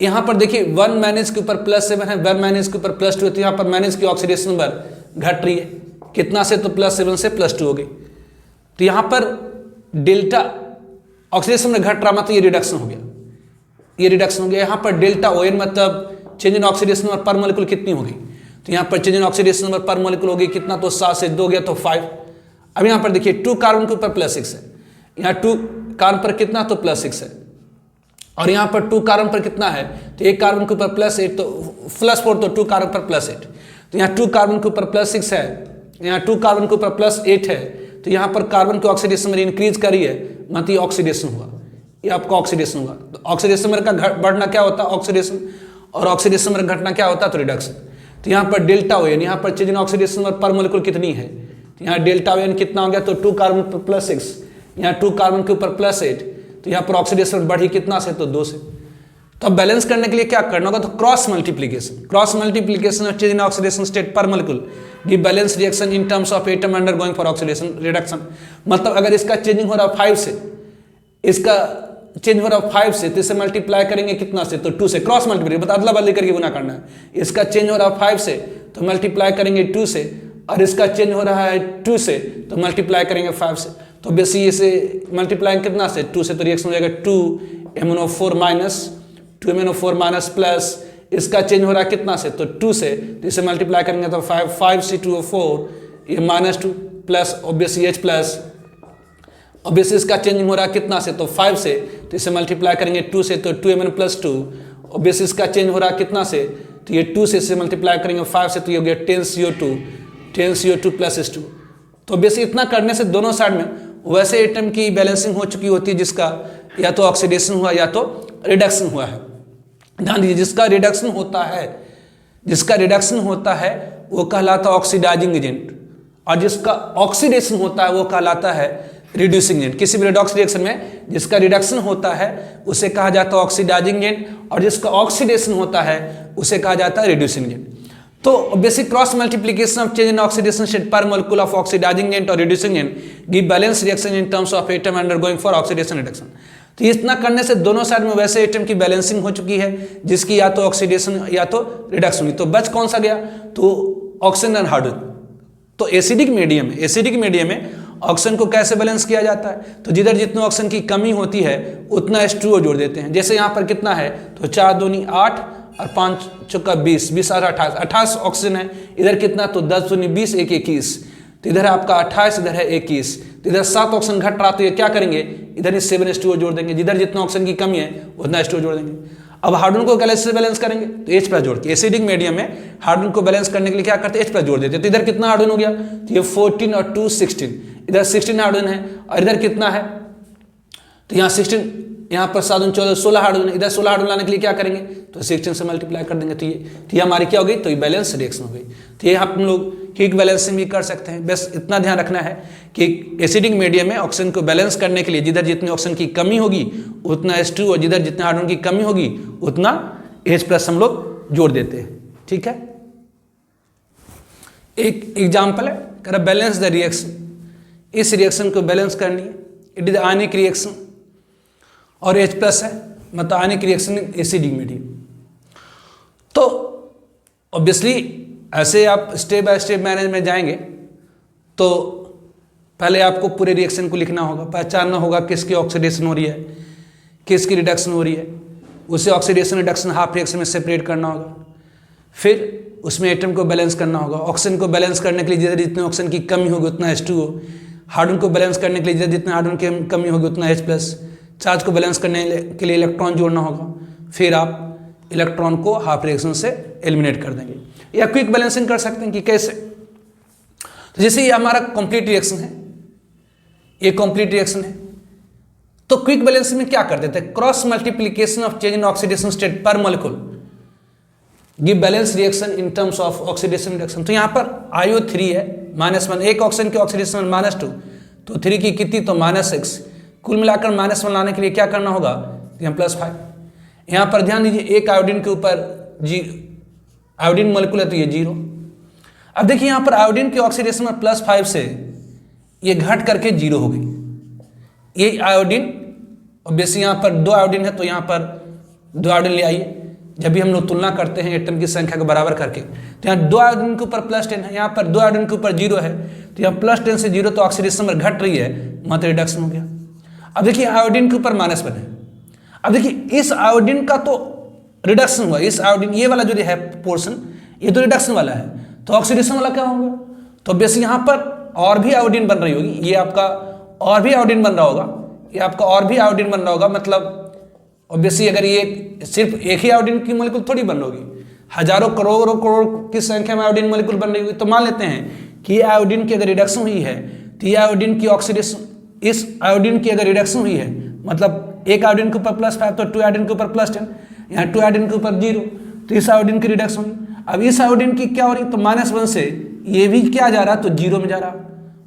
यहाँ पर देखिए 1 मैनेज के ऊपर +7 है, 1 मैनेज के ऊपर +2 है, तो यहाँ पर मैनेज की ऑक्सीडेशन नंबर घट रही है, कितना से, तो +7 से +2 हो गई। तो यहाँ पर डेल्टा ऑक्सीडेशन में घट रहा मतलब ये रिडक्शन हो गया, ये रिडक्शन हो गया। यहाँ पर डेल्टा ON मतलब चेंज इन ऑक्सीडेशन नंबर पर मोलिक्यूल कितनी होगी, तो यहाँ पर चेंज इन ऑक्सीडेशन नंबर पर मोलिक्यूल होगी कितना, तो 7 से 2 गया तो 5। अब यहाँ पर देखिए 2 कार्बन के ऊपर +6 है, यहाँ 2 कार्बन पर कितना, तो +6 है, और यहाँ पर 2 कार्बन पर कितना है, तो 1 कार्बन के ऊपर +8 तो +4, तो 2 कार्बन पर +8, तो यहाँ 2 कार्बन के ऊपर +6 है, यहाँ 2 कार्बन के ऊपर +8 है, तो यहाँ पर कार्बन की ऑक्सीडेशन में इंक्रीज करी है मतलब ये ऑक्सीडेशन हुआ, ये आपका ऑक्सीडेशन हुआ। तो ऑक्सीडेशन का बढ़ना क्या होता है, ऑक्सीडेशन, और ऑक्सीडेशन में घटना क्या होता है, तो रिडक्शन। तो यहाँ पर डेल्टा ON, यहाँ पर चेंज इन ऑक्सीडेशन पर मोलिक्यूल कितनी है, तो यहाँ डेल्टा ON कितना हो गया, तो 2 कार्बन पर +6, यहाँ 2 कार्बन के ऊपर +8, तो यहाँ पर ऑक्सीडेशन बढ़ी कितना से, तो 2 से। तो अब बैलेंस करने के लिए क्या करना होगा, तो cross multiplication of change in oxidation state per molecule give balance reaction in terms of atom undergoing for oxidation reduction. मतलब अगर इसका चेंजिंग हो रहा 5 से, इसका चेंज हो रहा 5 से, तो इसे मल्टीप्लाई करेंगे कितना से, तो 2 से, क्रॉस मल्टीप्लीकेशन अदला बदली करके गुना करना है। इसका चेंज हो रहा 5 से तो मल्टीप्लाई करेंगे 2 से, और इसका चेंज हो रहा है 2 से तो मल्टीप्लाई करेंगे 5 से। तो बेसी इसे मल्टीप्लाई कितना से, 2 से, तो रिएक्शन हो जाएगा 2MnO4 माइनस प्लस इसका चेंज हो रहा है कितना से, तो 2 से, तो इसे मल्टीप्लाई करेंगे तो 5C2O4 ये -2 plus obviously H plus, obviously इसका चेंज हो रहा है कितना से, तो 5 से, तो इसे मल्टीप्लाई करेंगे 2 से, तो 2Mn+2 ऑब्वियसली इसका चेंज हो रहा है कितना से, तो ये 2 से इसे मल्टीप्लाई करेंगे 5 से, तो ये हो गया 10CO2 प्लस H2। तो ऑब्वियसली इतना करने से दोनों साइड में वैसे एटम की बैलेंसिंग हो चुकी होती है जिसका या तो ऑक्सीडेशन हुआ या तो रिडक्शन हुआ है। ध्यान दीजिए, जिसका रिडक्शन होता है वो कहलाता है ऑक्सीडाइजिंग एजेंट, और जिसका ऑक्सीडेशन होता है वो कहलाता है रिड्यूसिंग एजेंट। किसी भी रिडॉक्स रिएक्शन में जिसका रिडक्शन होता है उसे कहा जाता है ऑक्सीडाइजिंग एजेंट, और जिसका ऑक्सीडेशन होता है उसे कहा जाता है रिड्यूसिंग एजेंट। तो basic cross multiplication of change in oxidation state per molecule of oxidising agent और reducing agent give balance reaction in terms of atom undergoing for oxidation reduction. तो इतना करने से दोनों साइड में वैसे एटम की बैलेंसिंग हो चुकी है जिसकी या तो ऑक्सीडेशन या तो रिडक्शन हुई। तो बच कौन सा गया? तो ऑक्सीजन एंड हाइड्रोजन। तो एसिडिक मीडियम में ऑक्सीजन को कैसे बैलेंस किया जाता है? तो जिधर जितने ऑक्सीजन की कमी होती है उतना H2O जोड़ देते हैं। जैसे यहाँ पर कितना है? तो 4 दूनी 8 और 5 चौका 20, 20 और 28 ऑक्सीजन है। इधर कितना? तो 10 दूनी 20, 1 21। तो इधर है आपका 28, इधर है 21। तो इधर 7 ऑक्सीजन घट रहा, तो ये क्या करेंगे? इधर ही 7 H2O जोड़ देंगे। जिधर जितना ऑक्सीजन की कमी है उतना H2O जोड़ देंगे। अब हाइड्रोजन को कैसे बैलेंस करेंगे? तो H प्लस जोड़ के। एसिडिक मीडियम में हाइड्रोजन को बैलेंस करने के लिए क्या करते हैं? H प्लस जोड़ देते हैं। तो इधर कितना हाइड्रोजन हो गया? तो ये 14 और 2 16। इधर 16 हाइड्रोजन है और इधर कितना है? तो यहाँ 16, यहाँ पर 7 और 14 16 हाइड्रोजन। इधर 16 हाइड्रोजन लाने के लिए क्या करेंगे? तो 16 से मल्टीप्लाई कर देंगे। तो ये हमारी क्या हो गई? तो ये बैलेंस रिएक्शन हो गई। तो ये हम लोग क्विक बैलेंसिंग भी कर सकते हैं। बस इतना ध्यान रखना है कि एसिडिक मीडियम में ऑक्सीजन को बैलेंस करने के लिए जिधर जितनी ऑक्सीजन की कमी होगी उतना H2 और जिधर जितने हाइड्रोजन की कमी होगी उतना H प्लस हम लोग जोड़ देते हैं। ठीक है, एक एग्जाम्पल है, कर बैलेंस द रिएक्शन। इस रिएक्शन को बैलेंस करनी है। इट इज आयनिक रिएक्शन और H प्लस है, मतलब आयनिक रिएक्शन एसिडिक मीडियम। तो ऑब्वियसली ऐसे आप स्टेप बाय स्टेप मैनेज में जाएंगे तो पहले आपको पूरे रिएक्शन को लिखना होगा, पहचानना होगा किसकी ऑक्सीडेशन हो रही है, किसकी रिडक्शन हो रही है, उसे ऑक्सीडेशन रिडक्शन हाफ रिएक्शन में सेपरेट करना होगा। फिर उसमें एटम को बैलेंस करना होगा। ऑक्सीजन को बैलेंस करने के लिए जिधर जितने ऑक्सीजन की कमी होगी उतना H2O। हाइड्रोजन को बैलेंस करने के लिए जिधर जितने हाइड्रोजन की कमी होगी उतना H प्लस। चार्ज को बैलेंस करने के लिए इलेक्ट्रॉन जोड़ना होगा। फिर आप इलेक्ट्रॉन को हाफ रिएक्शन से एलिमिनेट कर देंगे। या क्विक बैलेंसिंग कर सकते हैं कि कैसे? तो जैसे ये हमारा कंप्लीट रिएक्शन है, ये कंप्लीट रिएक्शन है, तो क्विक बैलेंसिंग में क्या कर देते हैं? Cross multiplication of change in oxidation state per molecule give balance reaction in terms of oxidation reduction. तो यहाँ पर IO3 है -1, एक ऑक्सीजन की ऑक्सीडेशन -2, तो 3 की कितनी? तो -6। कुल मिलाकर -1 लाने के लिए क्या करना होगा? यहाँ +5। यहाँ पर ध्यान दीजिए, एक आयोडीन के ऊपर आयोडीन मोलिक्यूल है तो ये 0। अब देखिए यहाँ पर आयोडीन की ऑक्सीडेशन में +5 से ये घट करके 0 हो गई। ये आयोडीन, ऑब्वियसली यहाँ पर 2 आयोडीन है तो यहाँ पर 2 आयोडीन ले आइए। जब भी हम लोग तुलना करते हैं एटम की संख्या को बराबर करके, तो यहाँ 2 आयोडीन के ऊपर +10 है, यहाँ पर 2 आयोडीन के ऊपर 0 है, तो यहाँ +10 से 0 तो ऑक्सीडेशन नंबर घट रही है, मतलब रिडक्शन हो गया। अब देखिए आयोडीन के ऊपर -1 है। अब देखिए इस आयोडीन का तो रिडक्शन हुआ, इस आयोडीन ये वाला जो है पोर्शन ये तो रिडक्शन वाला है, तो ऑक्सीडेशन वाला क्या होगा? तो बेसिक यहाँ पर और भी आयोडीन बन रही होगी, ये आपका और भी आयोडीन बन रहा होगा, ये आपका और भी आयोडीन बन रहा होगा। मतलब ऑब्वियसली अगर ये सिर्फ एक ही आयोडीन की मॉलिक्यूल थोड़ी बन रही होगी, हजारों करोड़ों करोड़ की संख्या में आयोडीन मॉलिक्यूल बन रही होगी। तो मान लेते हैं कि ये आयोडीन की अगर रिडक्शन हुई है तो ये आयोडीन की ऑक्सीडेशन, इस आयोडीन की अगर रिडक्शन हुई है, मतलब एक आयोडीन के ऊपर +5 तो 2 आयोडीन के ऊपर +10, यहाँ 2 आयोडीन के ऊपर 0, तो इस आयोडीन की रिडक्शन हुई। अब इस आयोडीन की क्या हो रही? तो -1 से ये भी क्या जा रहा? तो 0 में जा रहा।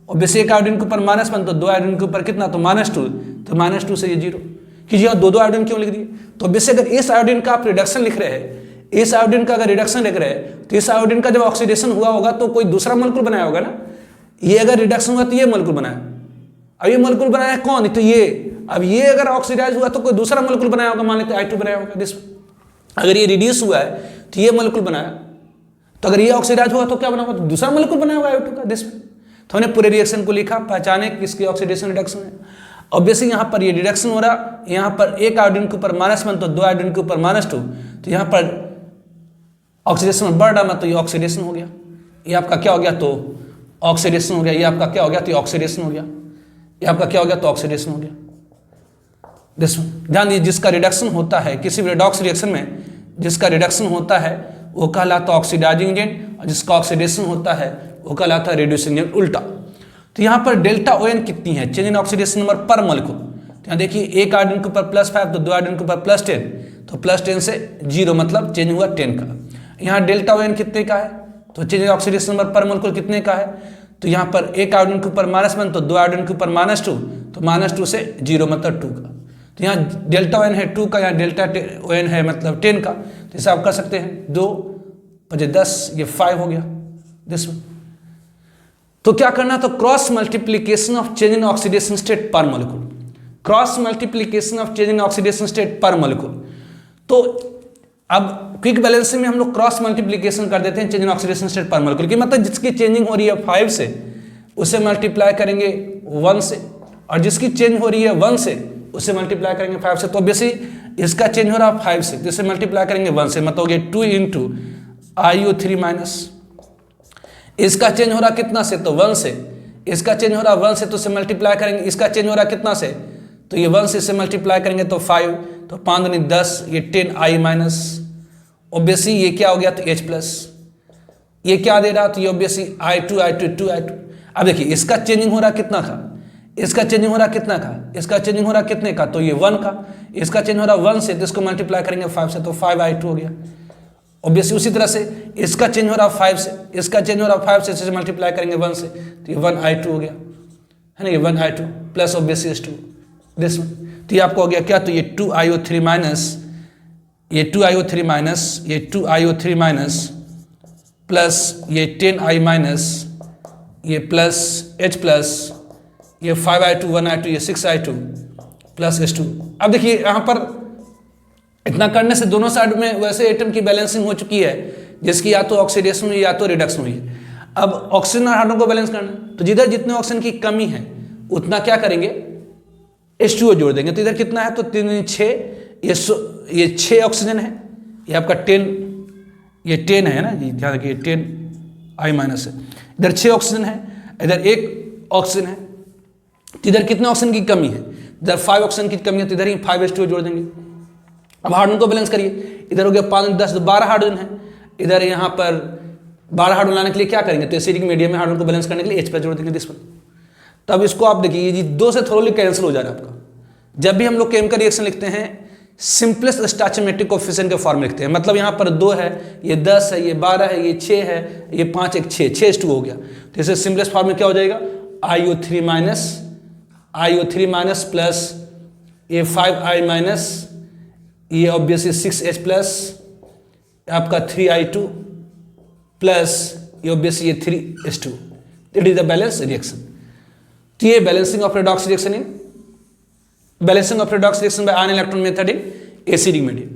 और वैसे एक आयोडीन के ऊपर -1 तो 2 आयोडीन के ऊपर कितना? तो -2, तो -2 से ये 0। कीजिए 2 आयोडीन क्यों लिख दिए? तो वैसे अगर इस आयोडीन का आप रिडक्शन लिख रहे हैं, इस आयोडीन का अगर रिडक्शन लिख रहे हैं, तो इस आयोडीन का जब ऑक्सीडेशन हुआ होगा तो कोई दूसरा मॉलिक्यूल बनाया होगा ना। ये अगर रिडक्शन हुआ तो ये मॉलिक्यूल बनाया, अब ये मॉलिक्यूल बनाया कौन? तो ये। अब ये अगर ऑक्सीडाइज हुआ तो कोई दूसरा मॉलिक्यूल बनाया होगा, मान लेते I2 बनाया होगा दिस। अगर ये रिड्यूस हुआ है तो ये मॉलिक्यूल बनाया, तो अगर ये ऑक्सीडाइज हुआ तो क्या बना होगा? तो दूसरा मॉलिक्यूल बनाया होगा I2 का दिस। तो हमने पूरे रिएक्शन को लिखा, पहचाने किसकी ऑक्सीडेशन रिडक्शन है। ऑब्वियसली यहाँ पर ये रिडक्शन हो रहा, यहाँ पर एक आयोडीन के ऊपर -1 तो 2 आयोडीन के ऊपर -2, तो यहाँ पर ऑक्सीडेशन बढ़ रहा, मतलब ये ऑक्सीडेशन हो गया। ये आपका क्या हो गया? तो ऑक्सीडेशन हो गया। ये आपका क्या हो गया? तो ऑक्सीडेशन हो गया। ये आपका क्या हो गया? तो ऑक्सीडेशन हो गया। ध्यान दीजिए, जिसका रिडक्शन होता है किसी भी रेडॉक्स रिएक्शन में, जिसका रिडक्शन होता है वो कहलाता है ऑक्सीडाइजिंग एजेंट, और जिसका ऑक्सीडेशन होता है वो कहलाता है रिड्यूसिंग एजेंट, उल्टा। तो यहाँ पर ΔON कितनी है? चेंज इन ऑक्सीडेशन नंबर पर मॉलिक्यूल। तो यहाँ देखिए एक आयोडीन के ऊपर +5 तो 2 आयोडीन के ऊपर +10, तो +10 से 0 मतलब चेंज हुआ 10 का। यहाँ ΔON कितने का है? तो चेंज इन ऑक्सीडेशन नंबर पर मॉलिक्यूल कितने का है? तो यहाँ पर एक आयोडीन के ऊपर -1 तो 2 आयोडीन के ऊपर -2, तो -2 से 0 मतलब 2 का। तो यहाँ ΔON है 2 का, यहाँ ΔON है मतलब 10 का। तो इसे आप कर सकते हैं 2 5 10, ये 5 हो गया दिस वन। तो क्या करना, तो cross multiplication of change in oxidation state per molecule, cross multiplication of change in oxidation state per molecule. तो अब क्विक बैलेंसिंग में हम लोग क्रॉस मल्टीप्लीकेशन कर देते हैं change in oxidation state per molecule की, मतलब जिसकी चेंजिंग हो रही है 5 से उसे मल्टीप्लाई करेंगे 1 से, और जिसकी चेंज हो रही है 1 से उसे मल्टीप्लाई करेंगे 5 से। तो ऑब्वियसली इसका चेंज हो रहा है 5 से, जिसे मल्टीप्लाई करेंगे 1 से, मतलब हो गया 2 इंटू IO3 माइनस। इसका चेंज हो रहा कितना से, तो 1 से। इसका चेंज हो रहा 1 से, तो इसे मल्टीप्लाई करेंगे। इसका चेंज हो रहा कितना से, तो ये 1 से इसे मल्टीप्लाई करेंगे तो 5, तो 5 दूनी 10, ये 10 I माइनस। ऑब्वियसली ये क्या हो गया, तो H प्लस। ये क्या दे रहा, तो ये ऑब्वियसली I2 2I2। अब देखिए इसका चेंजिंग हो रहा कितना का, इसका चेंजिंग हो रहा कितना का, इसका चेंजिंग हो रहा कितने का, तो ये 1 का। इसका चेंज हो रहा 1 से, तो इसको मल्टीप्लाई करेंगे 5 से, तो 5I2 हो गया। ऑब्वियसली उसी तरह से इसका चेंज हो रहा 5 से, इसका चेंज हो रहा 5 से, इसे मल्टीप्लाई करेंगे 1 से, तो ये 1I2 हो गया, है ना, ये 1I2 plus obviously H2 this one. तो ये आपको हो गया क्या, तो ये 2IO3 माइनस, ये 2IO3 माइनस, ये 2IO3 माइनस प्लस ये 10I माइनस, ये प्लस H प्लस, ये 5I2 1I2, ये 6I2 प्लस H2। अब देखिए यहाँ पर इतना करने से दोनों साइड में वैसे एटम की बैलेंसिंग हो चुकी है, जिसकी या तो ऑक्सीडेशन हुई या तो रिडक्शन हुई है। अब ऑक्सीजन और हाइड्रोजन को बैलेंस करना, तो जिधर जितने ऑक्सीजन की कमी है उतना क्या करेंगे, H2O जोड़ देंगे। तो इधर कितना है, तो 3 6, ये 6 ऑक्सीजन है, ये आपका 10, ये 10 है ना जी, ध्यान रखिए 10I माइनस है। इधर 6 ऑक्सीजन है, इधर 1 ऑक्सीजन है, तो इधर कितने ऑक्सीजन की कमी है, इधर 5 ऑक्सीजन की कमी है, तो इधर ही 5 H2O जोड़ देंगे। अब हाइड्रोजन को बैलेंस करिए, इधर हो गया 5 10 12 हाइड्रोजन है, इधर यहाँ पर 12 हाइड्रोजन लाने के लिए क्या करेंगे, तो एसिडिक मीडियम में हाइड्रोजन को बैलेंस करने के लिए H प्लस जोड़ देंगे दिस वन। तब इसको आप देखिए ये 2 से थोड़ी कैंसिल हो जा रहा है आपका। जब भी हम लोग केमिकल रिएक्शन लिखते हैं सिंपलेस्ट स्टोइचोमेट्रिक कोएफिशिएंट के फॉर्म में लिखते हैं, मतलब यहाँ पर 2 है, ये 10 है, ये 12 है, ये 6 है, ये 5 1 6 H2 हो गया। तो इसे सिंपलेस्ट फॉर्म में क्या हो जाएगा, IO3 माइनस प्लस ये 5I माइनस, ये ऑब्वियसली 6H प्लस, आपका 3I2 प्लस ये ऑब्वियसली ये 3H2। It is the balance reaction. तो ये balancing of redox reaction in balancing of redox reaction bye ion electron method in acidic medium.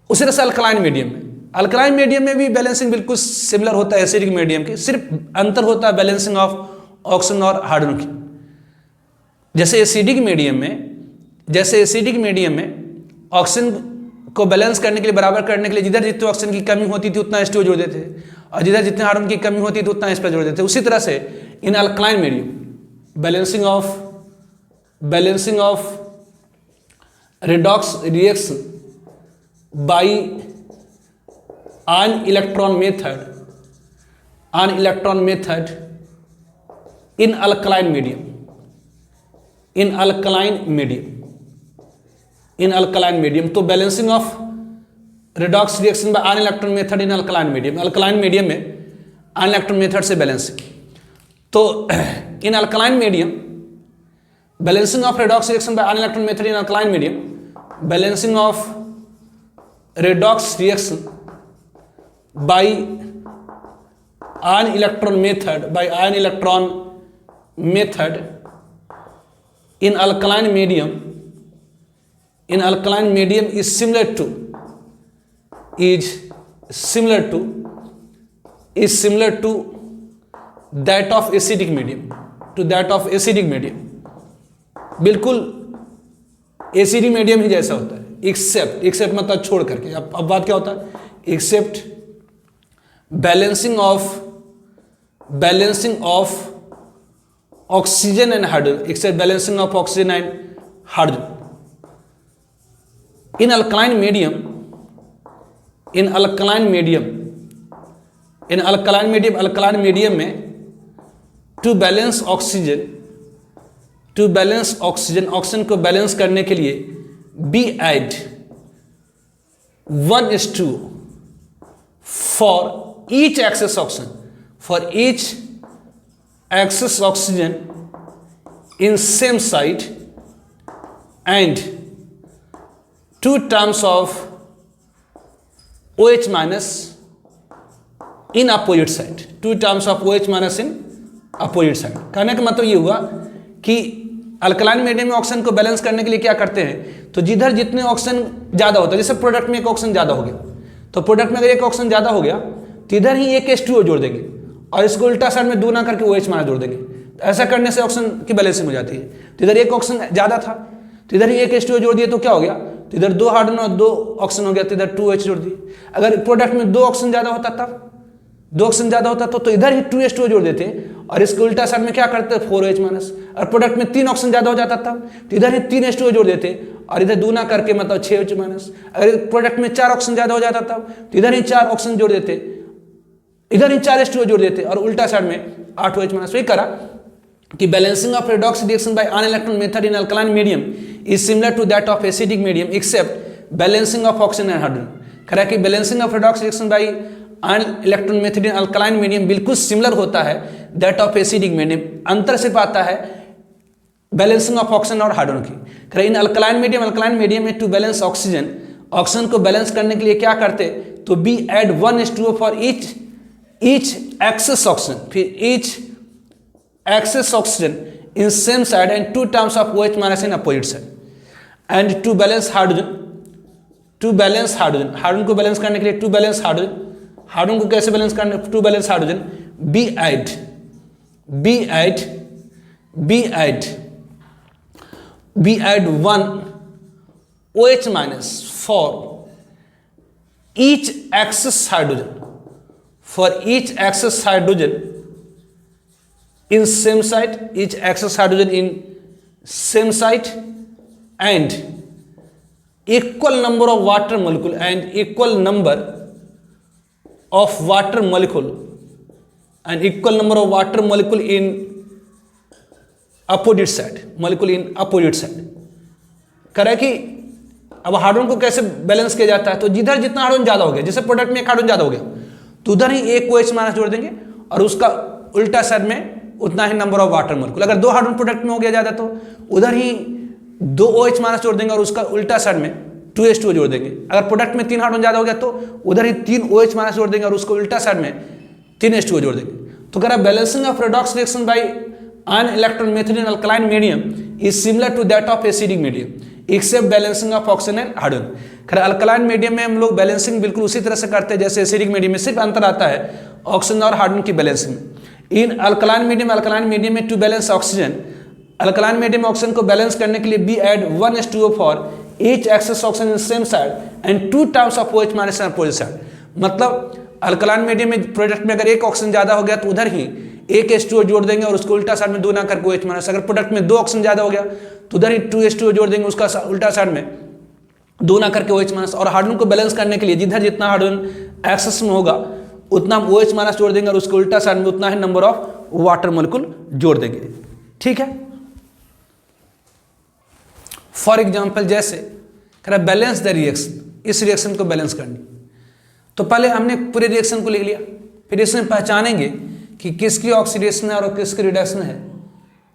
उसी तरह से अल्कलाइन मीडियम में, अल्कलाइन मीडियम में भी बैलेंसिंग बिल्कुल सिमिलर होता है एसिडिक मीडियम के, सिर्फ अंतर होता है बैलेंसिंग ऑफ ऑक्सीजन और हाइड्रोजन की। जैसे एसिडिक मीडियम में ऑक्सीजन को बैलेंस करने के लिए, बराबर करने के लिए जिधर जितने ऑक्सीजन की कमी होती थी उतना H2O जोड़ देते थे, और जिधर जितने हाइड्रोजन की कमी होती थी उतना H प्लस जोड़ देते थे। उसी तरह से इन alkaline medium balancing of redox reaction by ion electron method in alkaline medium तो balancing of redox reaction by ion electron method in alkaline medium में ion electron method से बैलेंसिंग। तो इन alkaline medium balancing of redox reaction by ion electron method in alkaline medium, balancing of redox reaction by ion electron method in alkaline medium is similar to that of acidic medium, बिल्कुल acidic medium ही जैसा होता है, accept मतलब छोड़ करके। अब बात क्या होता है, except balancing of oxygen and hydrogen, except balancing of oxygen and hydrogen in alkaline medium में टू बैलेंस ऑक्सीजन को बैलेंस करने के लिए be add 1:2 for each excess oxygen in same side and 2 terms of OH minus in opposite side, 2 terms of OH minus in opposite side. कहने का मतलब ये हुआ कि अल्कलाइन मीडियम में ऑक्सीजन को बैलेंस करने के लिए क्या करते हैं, तो जिधर जितने ऑक्सीजन ज़्यादा होता है, जैसे प्रोडक्ट में एक ऑक्सीजन ज़्यादा हो गया, तो प्रोडक्ट में अगर एक ऑक्सीजन ज़्यादा हो गया तो इधर ही एक H2O जोड़ देंगे और इसको उल्टा साइड में 2 ना करके OH माइनस जोड़ देंगे। तो ऐसा करने से ऑक्सीजन की बैलेंसिंग हो जाती है। तो इधर एक ऑक्सीजन ज़्यादा था तो इधर ही एक H2O जोड़ दिए तो क्या हो गया, तो इधर 2 हाइड्रोजन और 2 ऑक्सीजन हो गया, तो इधर 2H जोड़ दिए। अगर प्रोडक्ट में 2 ऑक्सीजन ज़्यादा होता तब 2 ऑक्सीजन ज़्यादा होता तो इधर ही 2H2O जोड़ देते और इसके उल्टा साइड में क्या करते 4OH माइनस। और प्रोडक्ट में 3 ऑक्सीजन ज़्यादा हो जाता तब तो इधर ही 3H2O जोड़ देते और इधर 2 ना करके मतलब 6OH माइनस। अगर प्रोडक्ट में 4 ऑक्सीजन ज़्यादा हो जाता तब तो इधर ही 4 ऑक्सीजन जोड़ देते, इधर ही 4H2O जोड़ देते और उल्टा साइड में 8OH माइनस। वही करा कि balancing of redox reaction by ion electron method in alkaline medium is similar to that of acidic medium except balancing of oxygen and hydrogen. करा कि balancing of redox reaction by ion electron method in alkaline medium बिल्कुल similar होता है that of acidic medium. अंतर सिर्फ आता है balancing of oxygen और हाइड्रोजन की। करा इन अल्कलाइन मीडियम में टू बैलेंस ऑक्सीजन, ऑक्सीजन को बैलेंस करने के लिए क्या करते, तो be add 1H2O for each excess oxygen, फिर each excess oxygen in same side and 2 terms of OH minus in opposite side, and to balance hydrogen hydrogen को balance करने के लिए टू बैलेंस हाइड्रोजन को कैसे बैलेंस करने, to balance hydrogen be add 1 OH minus for each excess hydrogen in same site, each excess hydrogen in same site, and equal number of water molecule in opposite side, कह रहा है कि अब hydrogen को कैसे balance किया जाता है, तो जिधर जितना हाइड्रोजन ज्यादा हो गया, जैसे प्रोडक्ट में एक हाइड्रोजन ज्यादा हो गया तो उधर ही एक OH माइनस जोड़ देंगे और उसका उल्टा साइड में उतना ही नंबर ऑफ वाटर मोलिक्यूल। अगर 2 हाइड्रोजन प्रोडक्ट में हो गया ज्यादा तो उधर ही 2 OH माइनस जोड़ देंगे और उसका उल्टा साइड में 2H2O जोड़ देंगे। अगर प्रोडक्ट में 3 हाइड्रोजन ज्यादा हो गया तो उधर ही 3 OH माइनस जोड़ देंगे और उसको उल्टा साइड में 3H2O जोड़ देंगे। तो कह रहा balancing of redox reaction by ion electron method in alkaline medium is similar to that of acidic medium except balancing of oxygen and hydrogen. कह रहा अल्कलाइन मीडियम में हम लोग बैलेंसिंग बिल्कुल उसी तरह से करते हैं जैसे एसिडिक मीडियम में, सिर्फ अंतर आता है ऑक्सीजन और हाइड्रोजन की बैलेंसिंग में। इन अल्कलाइन मीडियम में to balance oxygen, alkaline medium में ऑक्सीजन को बैलेंस करने के लिए be add 1H2O for each excess oxygen in same side and 2 terms of OH minus in opposite side. मतलब अल्कलाइन मीडियम में product में अगर एक ऑक्सीजन ज्यादा हो गया तो उधर ही एक H2O जोड़ देंगे और उसको उल्टा साइड में 2 ना करके OH माइनस। अगर प्रोडक्ट में 2 ऑक्सीजन ज्यादा हो गया तो उधर ही 2H2O जोड़ देंगे, उसका उल्टा साइड में 2 ना करके OH माइनस। और हाइड्रोजन को बैलेंस करने के लिए जिधर जितना हाइड्रोजन एक्सेस में होगा उतना हम OH माइनस जोड़ देंगे और उसके उल्टा साइड में उतना ही नंबर ऑफ वाटर मोलिक्यूल जोड़ देंगे। ठीक है, फॉर एग्जाम्पल जैसे कह रहा बैलेंस द रिएक्शन, इस रिएक्शन को बैलेंस करनी। तो पहले हमने पूरे रिएक्शन को लिख लिया, फिर इसमें पहचानेंगे कि किसकी ऑक्सीडेशन है और किसकी रिडक्शन है,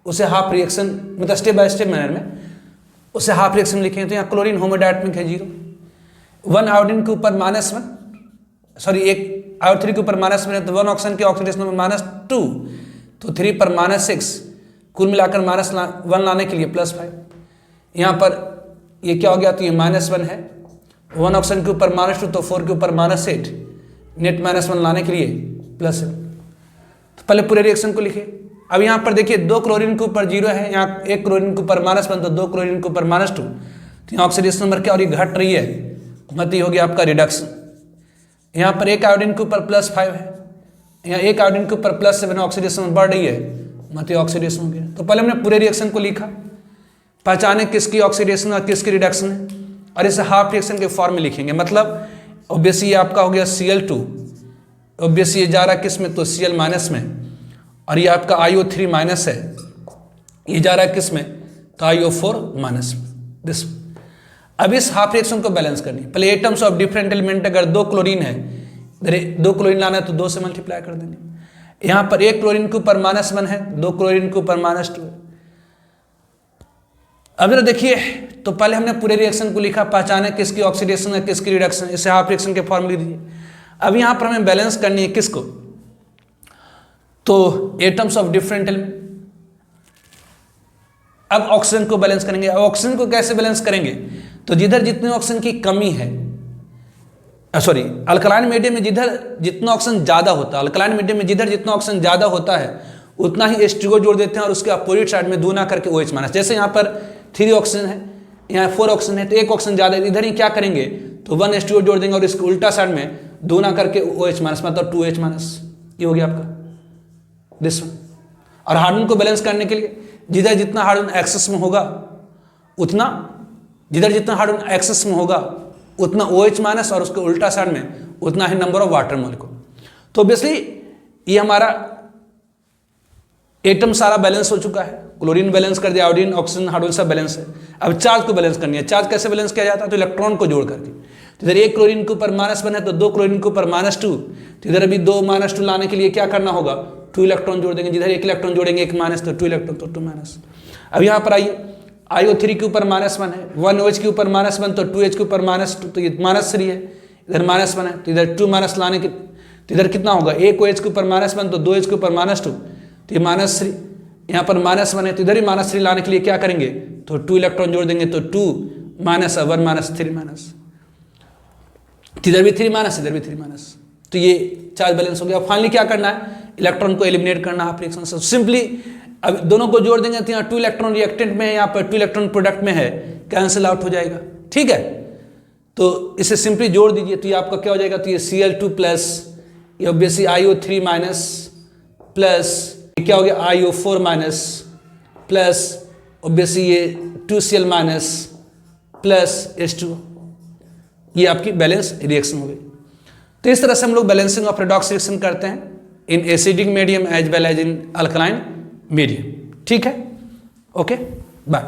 उसे हाफ रिएक्शन मतलब स्टेप बाय स्टेप मैनर में उसे हाफ रिएक्शन लिखेंगे। तो यहाँ क्लोरीन होमोडायटमिक है 0, 1 आयोडीन के ऊपर -1, सॉरी 1 आयो3 के ऊपर -1 है तो 1 ऑक्सीजन की ऑक्सीडेशन में -2, तो 3 पर -6, कुल मिलाकर -1 लाने के लिए +5। यहाँ पर ये क्या हो गया, तो ये -1 है, 1 ऑक्सीजन के ऊपर -2 तो 4 के ऊपर -8, नेट -1 लाने के लिए +7। तो पहले पूरे रिएक्शन को लिखे। अब यहाँ पर देखिए 2 क्लोरीन के ऊपर 0 है, यहाँ 1 क्लोरीन के ऊपर -1 तो 2 क्लोरीन के ऊपर -2, तो यहाँ ऑक्सीडेशन नंबर क्या और ये घट रही है, मतलब ये हो गया आपका रिडक्शन। यहाँ पर 1 आयोडीन के ऊपर +5 है, यहाँ 1 आयोडीन के ऊपर +7 ऑक्सीडेशन बढ़ रही है, मतलब ऑक्सीडेशन हो गया। तो पहले हमने पूरे रिएक्शन को लिखा, पहचाने किसकी ऑक्सीडेशन और किसकी रिडक्शन है, और इसे हाफ रिएक्शन के फॉर्म में लिखेंगे। मतलब ऑब्वियसली ये आपका हो गया Cl2, ऑब्वियसली ये जा रहा है किस में, तो Cl माइनस में, और ये आपका IO3 माइनस है, ये जा रहा है किस में, तो IO4 माइनस में। दिस अब इस हाफ रिएक्शन को बैलेंस करनी। पहले एटम्स ऑफ डिफरेंट एलिमेंट, अगर 2 क्लोरीन है, 2 क्लोरीन लाना है तो 2 से मल्टीप्लाई कर देंगे। यहाँ पर 1 क्लोरीन के ऊपर -1 है, 2 क्लोरीन के ऊपर -2 है। अब जरा देखिए, तो पहले हमने पूरे रिएक्शन को लिखा, पहचाने किसकी ऑक्सीडेशन है किसकी रिडक्शन, इसे हाफ रिएक्शन के फॉर्म लिख दीजिए। अब यहाँ पर हमें बैलेंस करनी है किसको, तो एटम्स ऑफ डिफरेंट एलिमेंट। अब ऑक्सीजन को बैलेंस करेंगे। अब ऑक्सीजन को कैसे बैलेंस करेंगे, तो जिधर जितने ऑक्सीजन की कमी है, सॉरी अल्कलाइन मीडियम में जिधर जितना ऑक्सीजन ज्यादा होता है, अल्कलाइन मीडियम में जिधर जितना ऑक्सीजन ज्यादा होता है उतना ही H2O जोड़ देते हैं और उसके अपोजिट साइड में 2 ना करके OH माइनस। जैसे यहाँ पर 3 ऑक्सीजन है, यहाँ 4 ऑक्सीजन है, तो एक ऑक्सीजन ज्यादा है, इधर ही क्या करेंगे तो 1 H2O जोड़ देंगे और इसके उल्टा साइड में 2 ना करके OH माइनस, मतलब 2H माइनस। ये हो गया आपका दिस वन। और हार्डन को बैलेंस करने के लिए जिधर जितना हार्डन एक्सेस में होगा उतना, जिधर जितना हार्डन एक्सेस में होगा उतना OH माइनस और उसके उल्टा साइड में उतना ही नंबर ऑफ वाटर मॉलिक्यूल। तो ऑब्वियसली ये हमारा एटम सारा बैलेंस हो चुका है। क्लोरीन बैलेंस कर दिया, आयोडीन, ऑक्सीजन, हाइड्रोजन सब बैलेंस है। अब चार्ज को बैलेंस करनी है। चार्ज कैसे बैलेंस किया जाता है, तो इलेक्ट्रॉन को जोड़ करके। तो इधर 1 क्लोरीन के ऊपर -1 है तो 2 क्लोरीन के ऊपर -2, तो इधर अभी 2 -2 लाने के लिए क्या करना होगा, 2 इलेक्ट्रॉन जोड़ देंगे। जिधर 1 इलेक्ट्रॉन जोड़ेंगे 1 माइनस, तो 2 इलेक्ट्रॉन तो 2 माइनस। अब यहाँ पर आइए, IO3 के ऊपर -1 है, 1 OH के ऊपर -1 तो 2H के ऊपर -2, तो ये -3 है, इधर -1 है तो इधर 2 माइनस लाने के, तो इधर कितना होगा, 1 OH के ऊपर -1 तो 2H के ऊपर -2, तो ये -3, यहाँ पर -1 है तो इधर ही -3 लाने के लिए क्या करेंगे, तो 2 इलेक्ट्रॉन जोड़ देंगे, तो 2 माइनस 1 माइनस 3 माइनस, इधर भी 3 माइनस, इधर भी 3 माइनस। तो ये चार्ज बैलेंस हो गया। फाइनली क्या करना है, इलेक्ट्रॉन को एलिमिनेट करना है रिएक्शन से। सिंपली अब दोनों को जोड़ देंगे तो यहाँ 2 इलेक्ट्रॉन रिएक्टेंट में है, यहाँ पर 2 इलेक्ट्रॉन प्रोडक्ट में है, कैंसिल आउट हो जाएगा। ठीक है, तो इसे सिंपली जोड़ दीजिए तो ये आपका क्या हो जाएगा, तो ये Cl2 प्लस, ये ऑब्वियसली IO3 माइनस प्लस क्या हो गया IO4 माइनस प्लस ऑब्वियसली ये 2Cl माइनस प्लस H2, ये आपकी बैलेंस रिएक्शन हो गई। तो इस तरह से हम लोग बैलेंसिंग ऑफ रेडॉक्स रिएक्शन करते हैं in acidic medium as well as in alkaline medium. ठीक है, ओके, बाय।